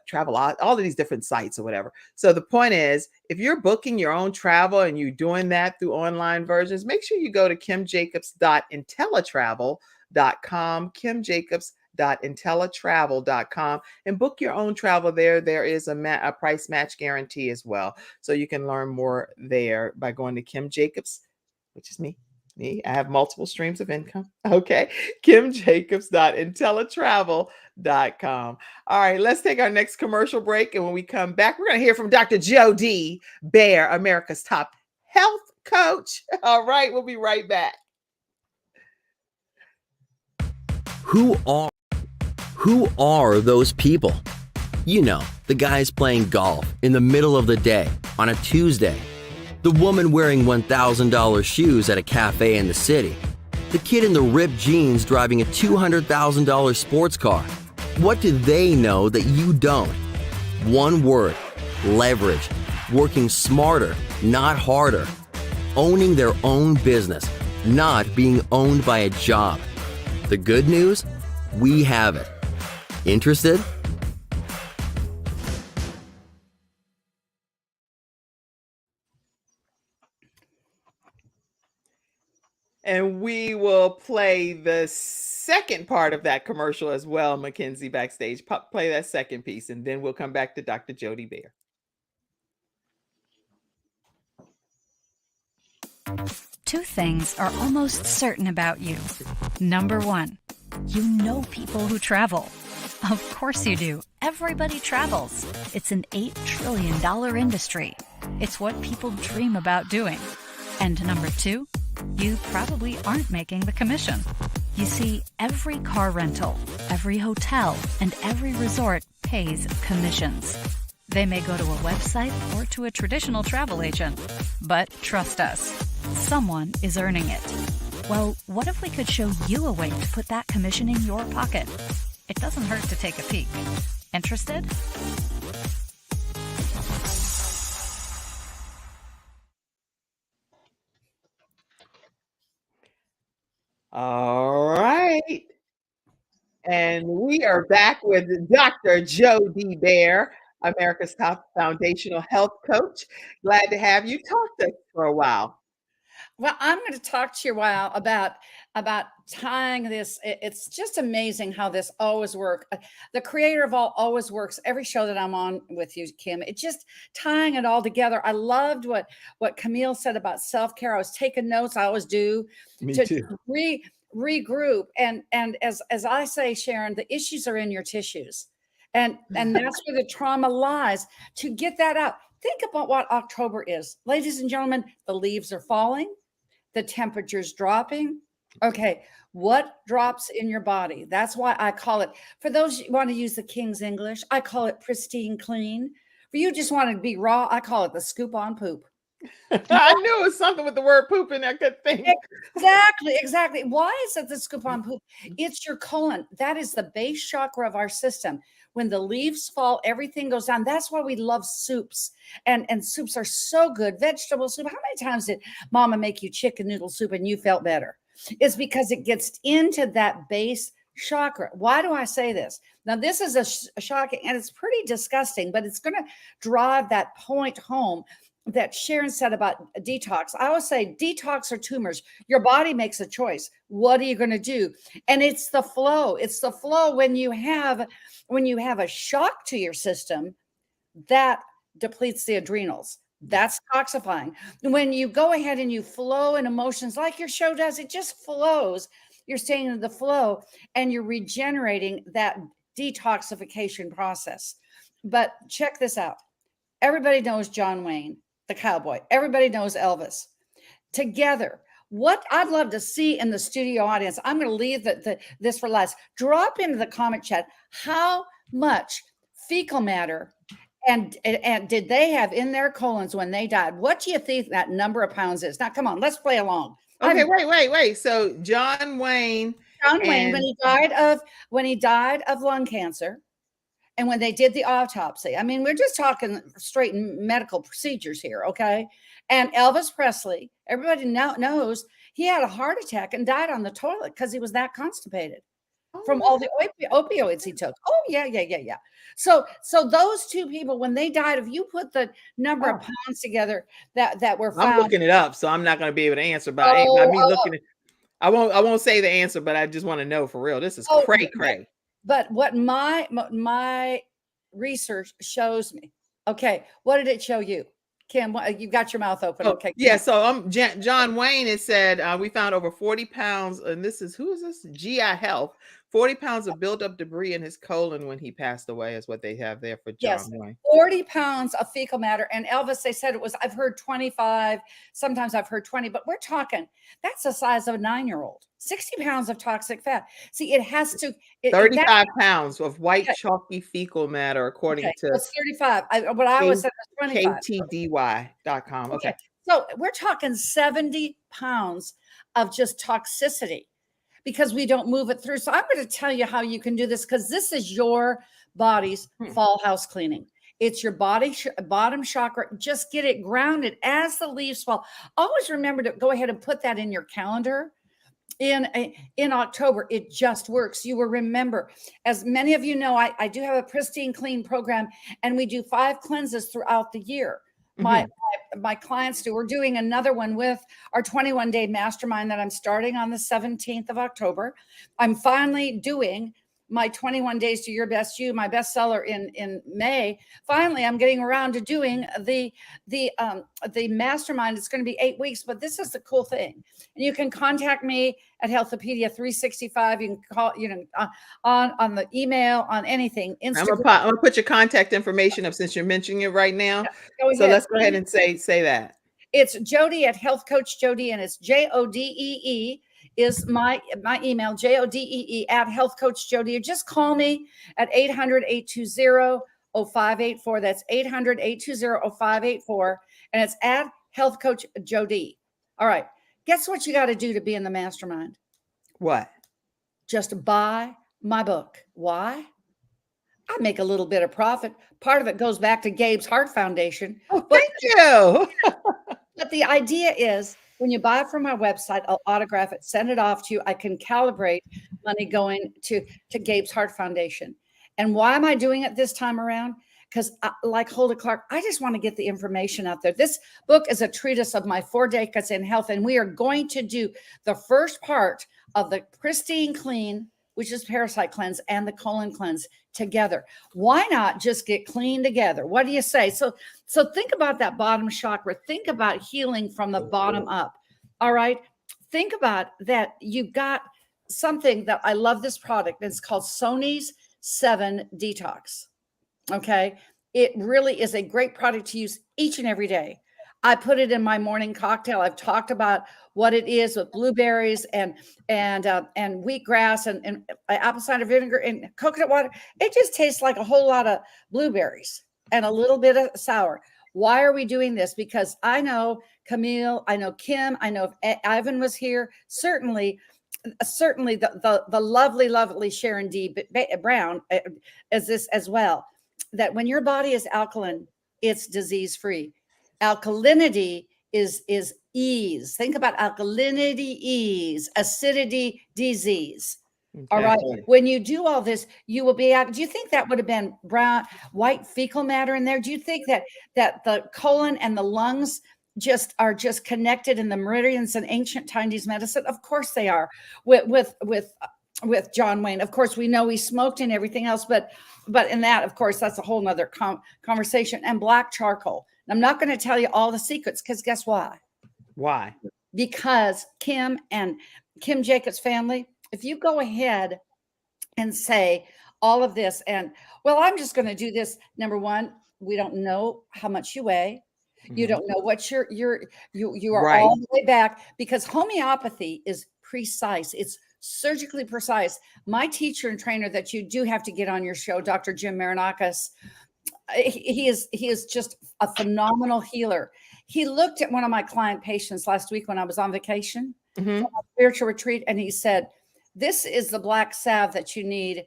travel, all of these different sites or whatever. So the point is, if you're booking your own travel and you're doing that through online versions, make sure you go to kimjacobs.intellitravel.com, kimjacobs.intellitravel.com, and book your own travel there. There is a price match guarantee as well. So you can learn more there by going to Kim Jacobs, which is me. I have multiple streams of income. Okay. kimjacobs.intellitravel.com. All right, let's take our next commercial break. And when we come back, we're going to hear from Dr. Jody Baer, America's top health coach. All right, we'll be right back. Who are those people? You know, the guys playing golf in the middle of the day on a Tuesday. The woman wearing $1,000 shoes at a cafe in the city. The kid in the ripped jeans driving a $200,000 sports car. What do they know that you don't? One word: leverage. Working smarter, not harder. Owning their own business, not being owned by a job. The good news? We have it. Interested? And we will play the second part of that commercial as well, Mackenzie, backstage. Play that second piece, and then we'll come back to Dr. Jody Baer. Two things are almost certain about you. Number one, you know people who travel. Of course you do. Everybody travels. It's an $8 trillion industry. It's what people dream about doing. And number two, you probably aren't making the commission. You see, every car rental, every hotel, and every resort pays commissions. They may go to a website or to a traditional travel agent, but trust us, someone is earning it. Well, what if we could show you a way to put that commission in your pocket? It doesn't hurt to take a peek. Interested? All right. And we are back with Dr. Jody Baer, America's top foundational health coach. Glad to have you talk to us for a while. Well, I'm going to talk to you a while about tying this. It's just amazing how this always works. The creator of all always works. Every show that I'm on with you, Kim, it's just tying it all together. I loved what Kamilla said about self-care. I was taking notes. I always do. Me too. Regroup. And as I say, Sharon, the issues are in your tissues. And that's where the trauma lies. To get that out, think about what October is. Ladies and gentlemen, the leaves are falling. The temperature's dropping. Okay, what drops in your body? That's why I call it, for those who want to use the King's English, I call it pristine clean. For you just want to be raw, I call it the scoop on poop. I knew it was something with the word poop in there. Good thing. Exactly. Why is it the scoop on poop? It's your colon. That is the base chakra of our system. When the leaves fall, everything goes down. That's why we love soups. And soups are so good. Vegetable soup. How many times did mama make you chicken noodle soup and you felt better? It's because it gets into that base chakra. Why do I say this? Now, this is a shocking, and it's pretty disgusting, but it's going to drive that point home that Sharon said about detox. I always say detox or tumors. Your body makes a choice. What are you going to do? And it's the flow. It's the flow when you have a shock to your system that depletes the adrenals. That's toxifying. When you go ahead and you flow in emotions like your show does, it just flows. You're staying in the flow and you're regenerating that detoxification process. But check this out. Everybody knows John Wayne, the cowboy. Everybody knows Elvis. Together, what I'd love to see in the studio audience, I'm going to leave this for last. Drop into the comment chat how much fecal matter and did they have in their colons when they died? What do you think that number of pounds is? Now, come on, let's play along. Okay, wait. So John Wayne when he died of lung cancer, and when they did the autopsy, I mean, we're just talking straight medical procedures here, okay? And Elvis Presley, everybody now knows he had a heart attack and died on the toilet because he was that constipated from all the opioids he took. Oh, yeah. So those two people, when they died, if you put the number of pounds together that were found. I'm looking it up, so I'm not going to be able to answer by me looking at. I won't say the answer, but I just want to know for real. This is cray. But what my research shows me. Okay, what did it show you? Kim, you got your mouth open. Okay. Yeah. So John Wayne, it said we found over 40 pounds, and who is this? GI Health. 40 pounds of built-up debris in his colon when he passed away is what they have there for John Wayne. 40 pounds of fecal matter. And Elvis, they said it was, I've heard 25, sometimes I've heard 20, but we're talking, that's the size of a 9-year-old. 60 pounds of toxic fat. See, it has to. 35 pounds of white chalky fecal matter, according to. It's 35. What I was saying was 25. KTDY.com. Okay. So we're talking 70 pounds of just toxicity, because we don't move it through. So I'm going to tell you how you can do this, because this is your body's fall house cleaning. It's your bottom chakra. Just get it grounded as the leaves fall. Always remember to go ahead and put that in your calendar. In October, it just works. You will remember, as many of you know, I do have a pristine clean program, and we do 5 cleanses throughout the year. My clients do. We're doing another one with our 21-day mastermind that I'm starting on the 17th of October. I'm finally doing my 21 days to your best you, my bestseller in May. Finally, I'm getting around to doing the mastermind. It's going to be 8 weeks, but this is the cool thing. And you can contact me at Healthopedia 365. You can call, on the email, on anything. Instagram. I'm gonna put your contact information up since you're mentioning it right now. Yeah, so let's go ahead and say that. It's Jody at Health Coach Jody, and it's JODEE is my email, JODEE at Health Coach Jody. Or just call me at 800-820-0584. That's 800-820-0584. And it's at Health Coach Jody. All right. Guess what you got to do to be in the mastermind? What? Just buy my book. Why? I make a little bit of profit. Part of it goes back to Gabe's Heart Foundation. Oh, thank you. But the idea is, when you buy it from my website, I'll autograph it, send it off to you. I can calibrate money going to Gabe's Heart Foundation. And why am I doing it this time around? Because like Hulda Clark, I just want to get the information out there. This book is a treatise of my 4 decades in health. And we are going to do the first part of the pristine clean, which is parasite cleanse, and the colon cleanse together. Why not just get clean together? What do you say? So think about that bottom chakra. Think about healing from the bottom up. All right. Think about that. You've got something that I love this product. It's called Sony's 7 Detox. Okay. It really is a great product to use each and every day. I put it in my morning cocktail. I've talked about what it is with blueberries and wheatgrass and apple cider vinegar and coconut water. It just tastes like a whole lot of blueberries and a little bit of sour. Why are we doing this? Because I know Camille, I know Kim, I know if Ivan was here, certainly the lovely Sharon D. Brown is this as well, that when your body is alkaline, it's disease-free. Alkalinity is ease. Think about alkalinity, ease, acidity, disease. Okay. All right. When you do all this, you will be out. Do you think that would have been white fecal matter in there? Do you think that the colon and the lungs are just connected in the meridians in ancient Chinese medicine? Of course they are. With John Wayne, of course, we know he smoked and everything else, but in that, of course, that's a whole nother conversation. And black charcoal. I'm not going to tell you all the secrets, because guess why? Why? Because Kim and Kim Jacobs' family, if you go ahead and say all of this. And well, I'm just going to do this. Number one, we don't know how much you weigh. You don't know what you are Right. all the way back, because homeopathy is precise. It's surgically precise. My teacher and trainer that you do have to get on your show, Dr. Jim Marinakis, he is just a phenomenal healer. He looked at one of my client patients last week when I was on vacation, Mhm. for a spiritual retreat, and he said, "This is the black salve that you need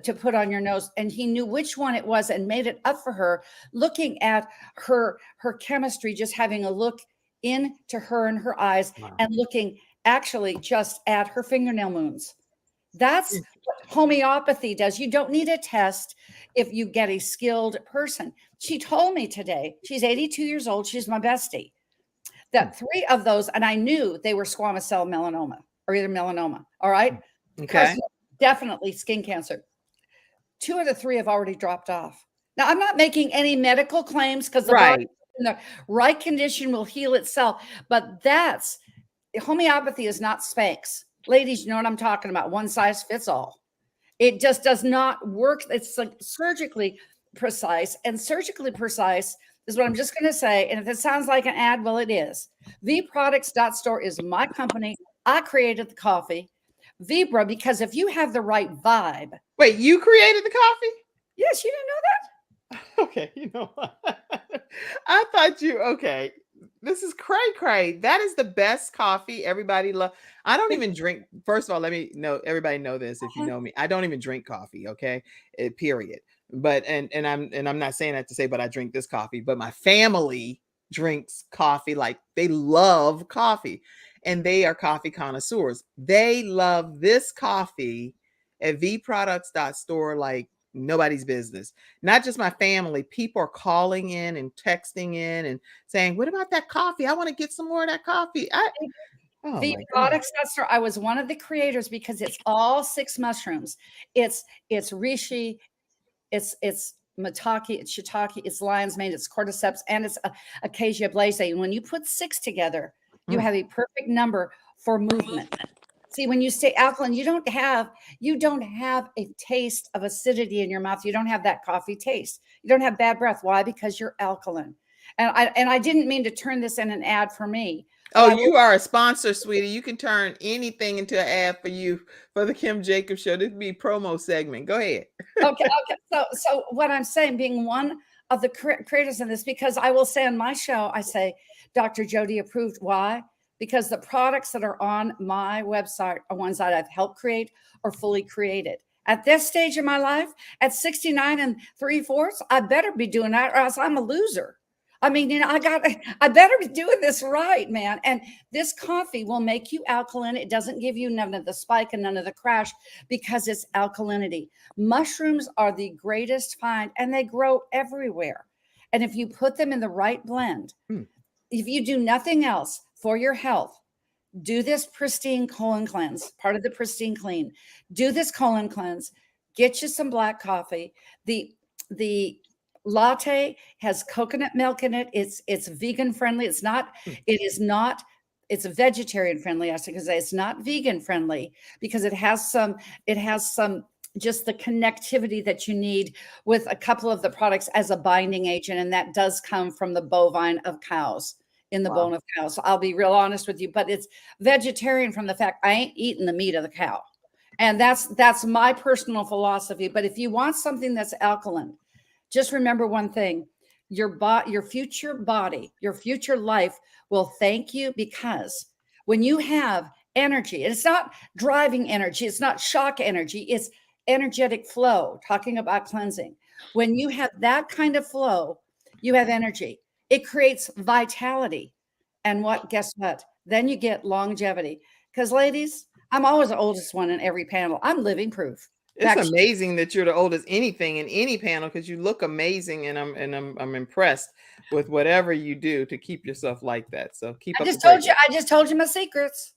to put on your nose." And he knew which one it was and made it up for her, looking at her chemistry, just having a look into her and her eyes, Wow. and looking actually just at her fingernail moons. That's what homeopathy does. You don't need a test if you get a skilled person. She told me today, she's 82 years old, she's my bestie, that 3 of those, and I knew they were squamous cell melanoma, or either melanoma. All right. Okay. Definitely skin cancer. 2 of the 3 have already dropped off. Now, I'm not making any medical claims, because the body Right. in the right condition will heal itself. But that's homeopathy is not Spanx. Ladies, you know what I'm talking about. One size fits all. It just does not work. It's like surgically precise, and surgically precise is what I'm just going to say. And if it sounds like an ad, well, it is. vproducts.store is my company. I created the coffee. Vibra, because if you have the right vibe. Wait, you created the coffee? Yes, you didn't know that? Okay, you know what? I thought you okay. This is cray. That is the best coffee. Everybody love. I don't even drink. First of all, let me know. Everybody know this if you know me. I don't even drink coffee. Okay, period. But and I'm not saying that to say, but I drink this coffee. But my family drinks coffee, like they love coffee, and they are coffee connoisseurs. They love this coffee at vproducts.store like nobody's business. Not just my family, people are calling in and texting in and saying, "What about that coffee? I want to get some more of that coffee." Oh The my God. products I was one of the creators, because it's all 6 mushrooms. It's reishi, it's maitake, it's shiitake, it's lion's mane, it's cordyceps, and it's acacia blazei. And when you put 6 together, you Mm. have a perfect number for movement. See, when you say alkaline, you don't have a taste of acidity in your mouth. You don't have that coffee taste. You don't have bad breath. Why? Because you're alkaline. And I didn't mean to turn this in an ad for me. Oh, But I you are a sponsor, sweetie. You can turn anything into an ad for you for the Kim Jacobs Show. This would be promo segment. Go ahead. okay. So what I'm saying, being one of the creators in this, because I will say on my show, I say, Dr. Jody approved. Why? Because the products that are on my website are ones that I've helped create or fully created. At this stage of my life, at 69 and 3/4, I better be doing that, or else I'm a loser. I mean, I better be doing this right, man. And this coffee will make you alkaline. It doesn't give you none of the spike and none of the crash, because it's alkalinity. Mushrooms are the greatest find, and they grow everywhere. And if you put them in the right blend, if you do nothing else for your health, do this pristine colon cleanse, part of the pristine clean. Do this colon cleanse. Get you some black coffee. The latte has coconut milk in it. It's vegan friendly. It's vegetarian friendly. I should say it's not vegan friendly, because it has some just the connectivity that you need with a couple of the products as a binding agent. And that does come from the bovine of cows, in the bone of cows. So I'll be real honest with you, but it's vegetarian from the fact I ain't eating the meat of the cow. And that's my personal philosophy. But if you want something that's alkaline, just remember one thing: your future body, your future life will thank you, because when you have energy, and it's not driving energy, it's not shock energy, it's energetic flow, talking about cleansing. When you have that kind of flow, you have energy. It creates vitality. And guess what? Then you get longevity. Because ladies, I'm always the oldest one in every panel. I'm living proof. It's amazing that you're the oldest anything in any panel, because you look amazing, and I'm impressed with whatever you do to keep yourself like that. So keep up. I just told you my secrets.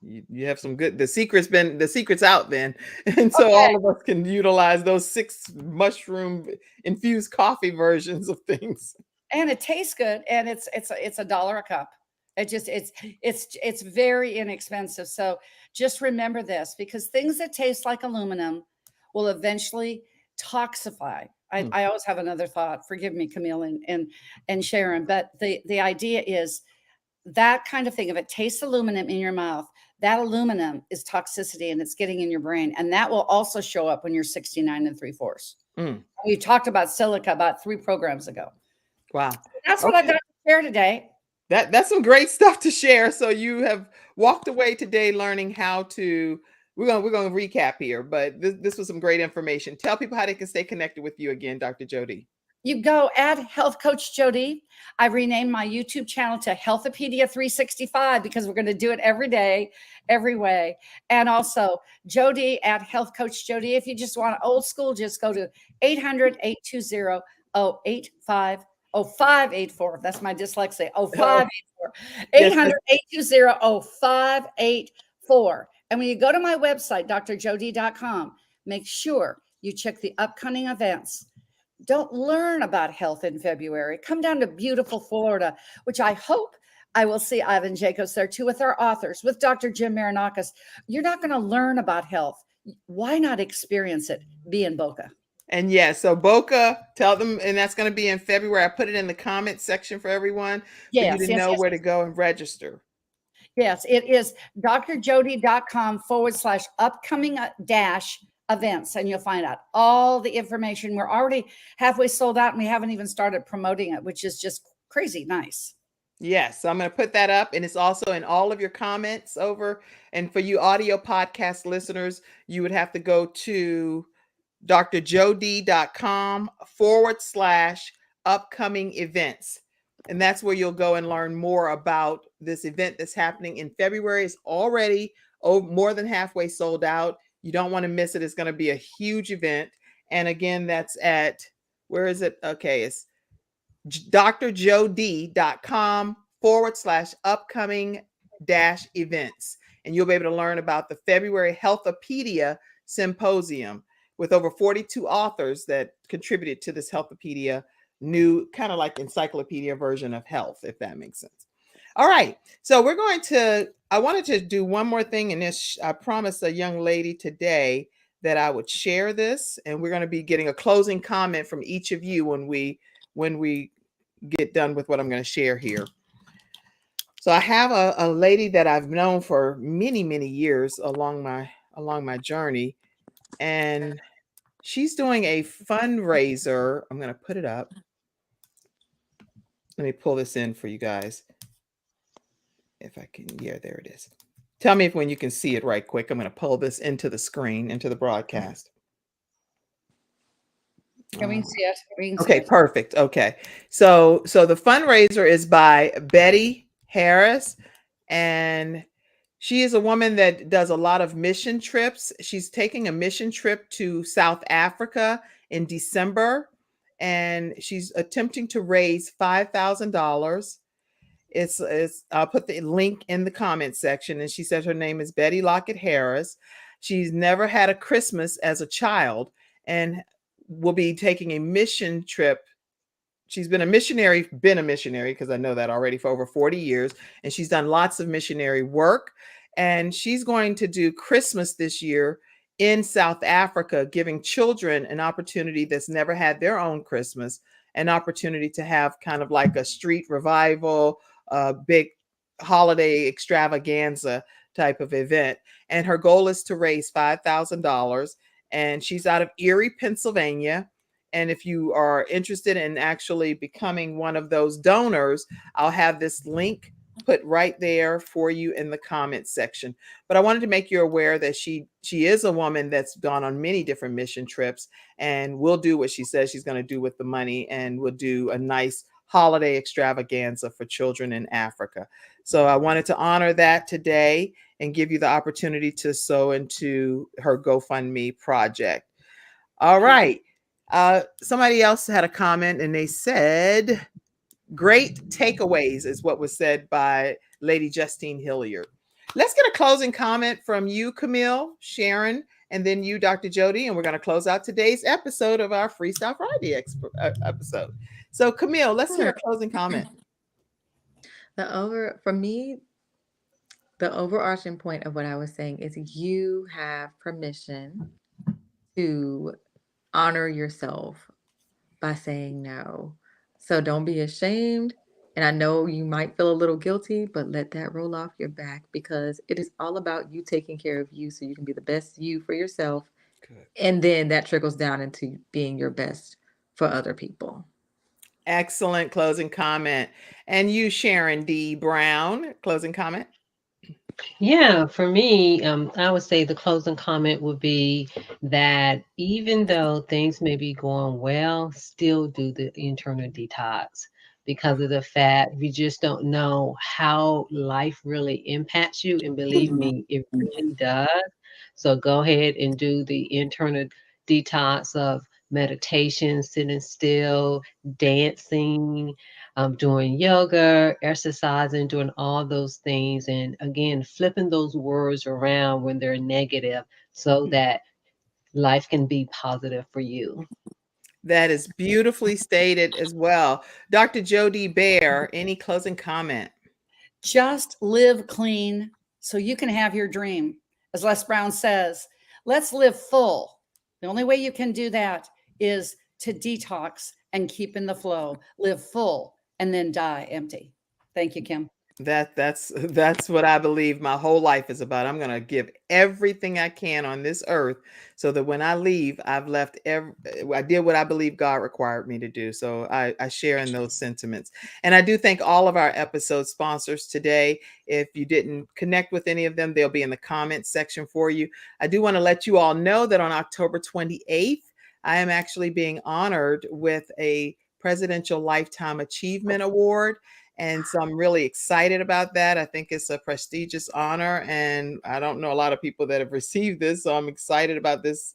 You have some good. The secret's out then, and so all of us can utilize those 6 mushroom infused coffee versions of things. And it tastes good, and it's $1 a cup. It's very inexpensive. So just remember this, because things that taste like aluminum will eventually toxify. I always have another thought. Forgive me, Camille and Sharon, but the idea is that kind of thing. If it tastes aluminum in your mouth, that aluminum is toxicity and it's getting in your brain. And that will also show up when you're 69 3/4. We talked about silica about 3 programs ago. Wow. That's what I've got to share today. That's some great stuff to share. So you have walked away today learning how to, we're gonna recap here, but this was some great information. Tell people how they can stay connected with you again, Dr. Jody. You go add Health Coach Jody. I renamed my YouTube channel to Healthopedia 365 because we're going to do it every day, every way. And also Jody at Health Coach Jody. If you just want old school, just go to 800-820-0584. That's my dyslexia. 0584. 800-820-0584. And when you go to my website, drjody.com, make sure you check the upcoming events. Don't learn about health in February. Come down to beautiful Florida, which I hope I will see Ivan Jacobs there too with our authors, with Dr. Jim Marinakis. You're not going to learn about health. Why not experience it? Be in Boca. And yeah, so Boca, tell them, and that's going to be in February. I put it in the comments section for everyone for you to know where to go and register. Yes, it is drjody.com/upcoming events, and you'll find out all the information. We're already halfway sold out and we haven't even started promoting it, which is just crazy nice. Yes, so I'm going to put that up, and it's also in all of your comments over. And for you audio podcast listeners, you would have to go to drjody.com/upcoming events. And that's where you'll go and learn more about this event that's happening in February. It's already more than halfway sold out. You don't want to miss it. It's going to be a huge event. And again, that's at, where is it? Okay, it's drjody.com/upcoming-events. And you'll be able to learn about the February Healthopedia Symposium with over 42 authors that contributed to this Healthopedia, new kind of like encyclopedia version of health, if that makes sense. All right. So I wanted to do one more thing. And I promised a young lady today that I would share this. And we're going to be getting a closing comment from each of you when we get done with what I'm going to share here. So I have a lady that I've known for many, many years along my journey. And she's doing a fundraiser. I'm going to put it up. Let me pull this in for you guys. If I can, yeah, there it is. Tell me when you can see it right quick. I'm going to pull this into the screen, into the broadcast. Can we see it? Okay, perfect. Okay. So the fundraiser is by Betty Harris, and she is a woman that does a lot of mission trips. She's taking a mission trip to South Africa in December, and she's attempting to raise $5,000. I'll put the link in the comment section. And she said her name is Betty Lockett Harris. She's never had a Christmas as a child and will be taking a mission trip. She's been a missionary because I know that already, for over 40 years. And she's done lots of missionary work. And she's going to do Christmas this year in South Africa, giving children an opportunity that's never had their own Christmas, an opportunity to have kind of like a street revival, big holiday extravaganza type of event. And her goal is to raise $5,000. And she's out of Erie, Pennsylvania. And if you are interested in actually becoming one of those donors, I'll have this link put right there for you in the comments section. But I wanted to make you aware that she is a woman that's gone on many different mission trips and will do what she says she's going to do with the money, and will do a nice holiday extravaganza for children in Africa. So I wanted to honor that today and give you the opportunity to sow into her GoFundMe project. All right. Somebody else had a comment and they said, great takeaways is what was said by Lady Justine Hilliard. Let's get a closing comment from you, Camille, Sharon, and then you, Dr. Jody, and we're going to close out today's episode of our FreeStyle Friday episode. So Camille, let's hear a closing comment. For me, the overarching point of what I was saying is you have permission to honor yourself by saying no. So don't be ashamed. And I know you might feel a little guilty, but let that roll off your back because it is all about you taking care of you so you can be the best you for yourself. Good. And then that trickles down into being your best for other people. Excellent closing comment. And you, Sharon D. Brown, closing comment? Yeah, for me, I would say the closing comment would be that even though things may be going well, still do the internal detox because of the fact we just don't know how life really impacts you. And believe me, it really does. So go ahead and do the internal detox of meditation, sitting still, dancing, doing yoga, exercising, doing all those things. And again, flipping those words around when they're negative so that life can be positive for you. That is beautifully stated as well. Dr. Jody Baer, any closing comment? Just live clean so you can have your dream. As Les Brown says, let's live full. The only way you can do that is to detox and keep in the flow, live full, and then die empty. Thank you, Kim. That's what I believe my whole life is about. I'm going to give everything I can on this earth so that when I leave, I've left I did what I believe God required me to do. So I share in those sentiments. And I do thank all of our episode sponsors today. If you didn't connect with any of them, they'll be in the comments section for you. I do want to let you all know that on October 28th, I am actually being honored with a Presidential Lifetime Achievement Award. And so I'm really excited about that. I think it's a prestigious honor, and I don't know a lot of people that have received this. So I'm excited about this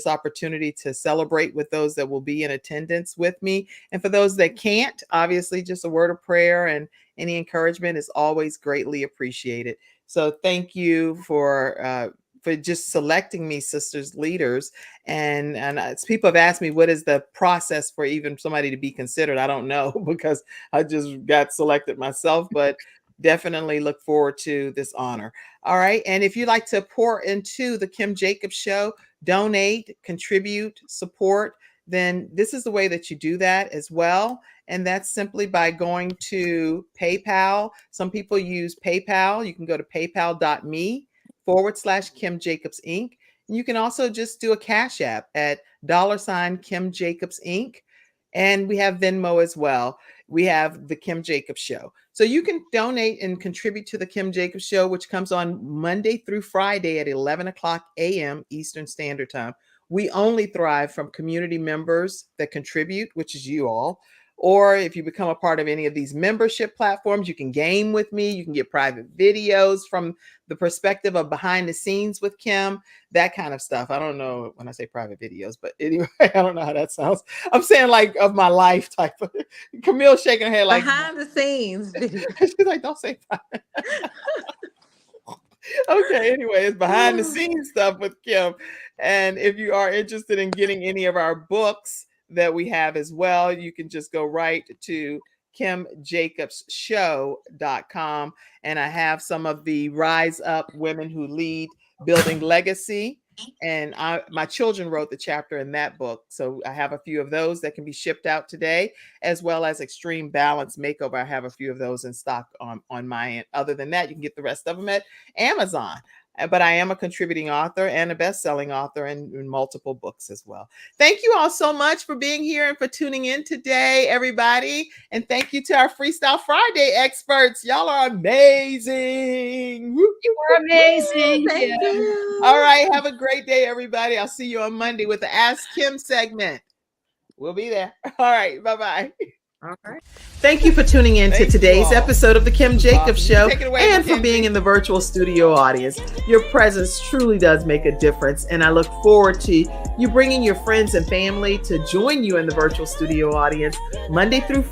opportunity to celebrate with those that will be in attendance with me. And for those that can't, obviously just a word of prayer and any encouragement is always greatly appreciated. So thank you for just selecting me, Sisters Leaders. And people have asked me, what is the process for even somebody to be considered? I don't know because I just got selected myself, but definitely look forward to this honor. All right. And if you'd like to pour into the Kim Jacobs Show, donate, contribute, support, then this is the way that you do that as well. And that's simply by going to PayPal. Some people use PayPal. You can go to paypal.me/Kim Jacobs Inc. And you can also just do a Cash App at $Kim Jacobs Inc. And we have Venmo as well. We have the Kim Jacobs Show. So you can donate and contribute to the Kim Jacobs Show, which comes on Monday through Friday at 11 o'clock a.m. Eastern Standard Time. We only thrive from community members that contribute, which is you all. Or if you become a part of any of these membership platforms, you can game with me. You can get private videos from the perspective of behind the scenes with Kim, that kind of stuff. I don't know when I say private videos, but anyway, I don't know how that sounds. I'm saying like of my life type of. Camille shaking her head like behind the scenes video. She's like, don't say private. Okay, anyway, it's behind the scenes stuff with Kim. And if you are interested in getting any of our books that we have as well, you can just go right to KimJacobsShow.com. And I have some of the Rise Up Women Who Lead Building Legacy. And my children wrote the chapter in that book. So I have a few of those that can be shipped out today, as well as Extreme Balance Makeover. I have a few of those in stock on my end. Other than that, you can get the rest of them at Amazon. But I am a contributing author and a best-selling author in multiple books as well. Thank you all so much for being here and for tuning in today, everybody. And thank you to our FreeStyle Friday experts. Y'all are amazing. You are amazing. Thank you. All right. Have a great day, everybody. I'll see you on Monday with the Ask Kim segment. We'll be there. All right. Bye-bye. All right. Thank you for tuning in to today's episode of the Kim Jacobs Show away, and for being in the virtual studio audience. Your presence truly does make a difference, and I look forward to you bringing your friends and family to join you in the virtual studio audience Monday through Friday.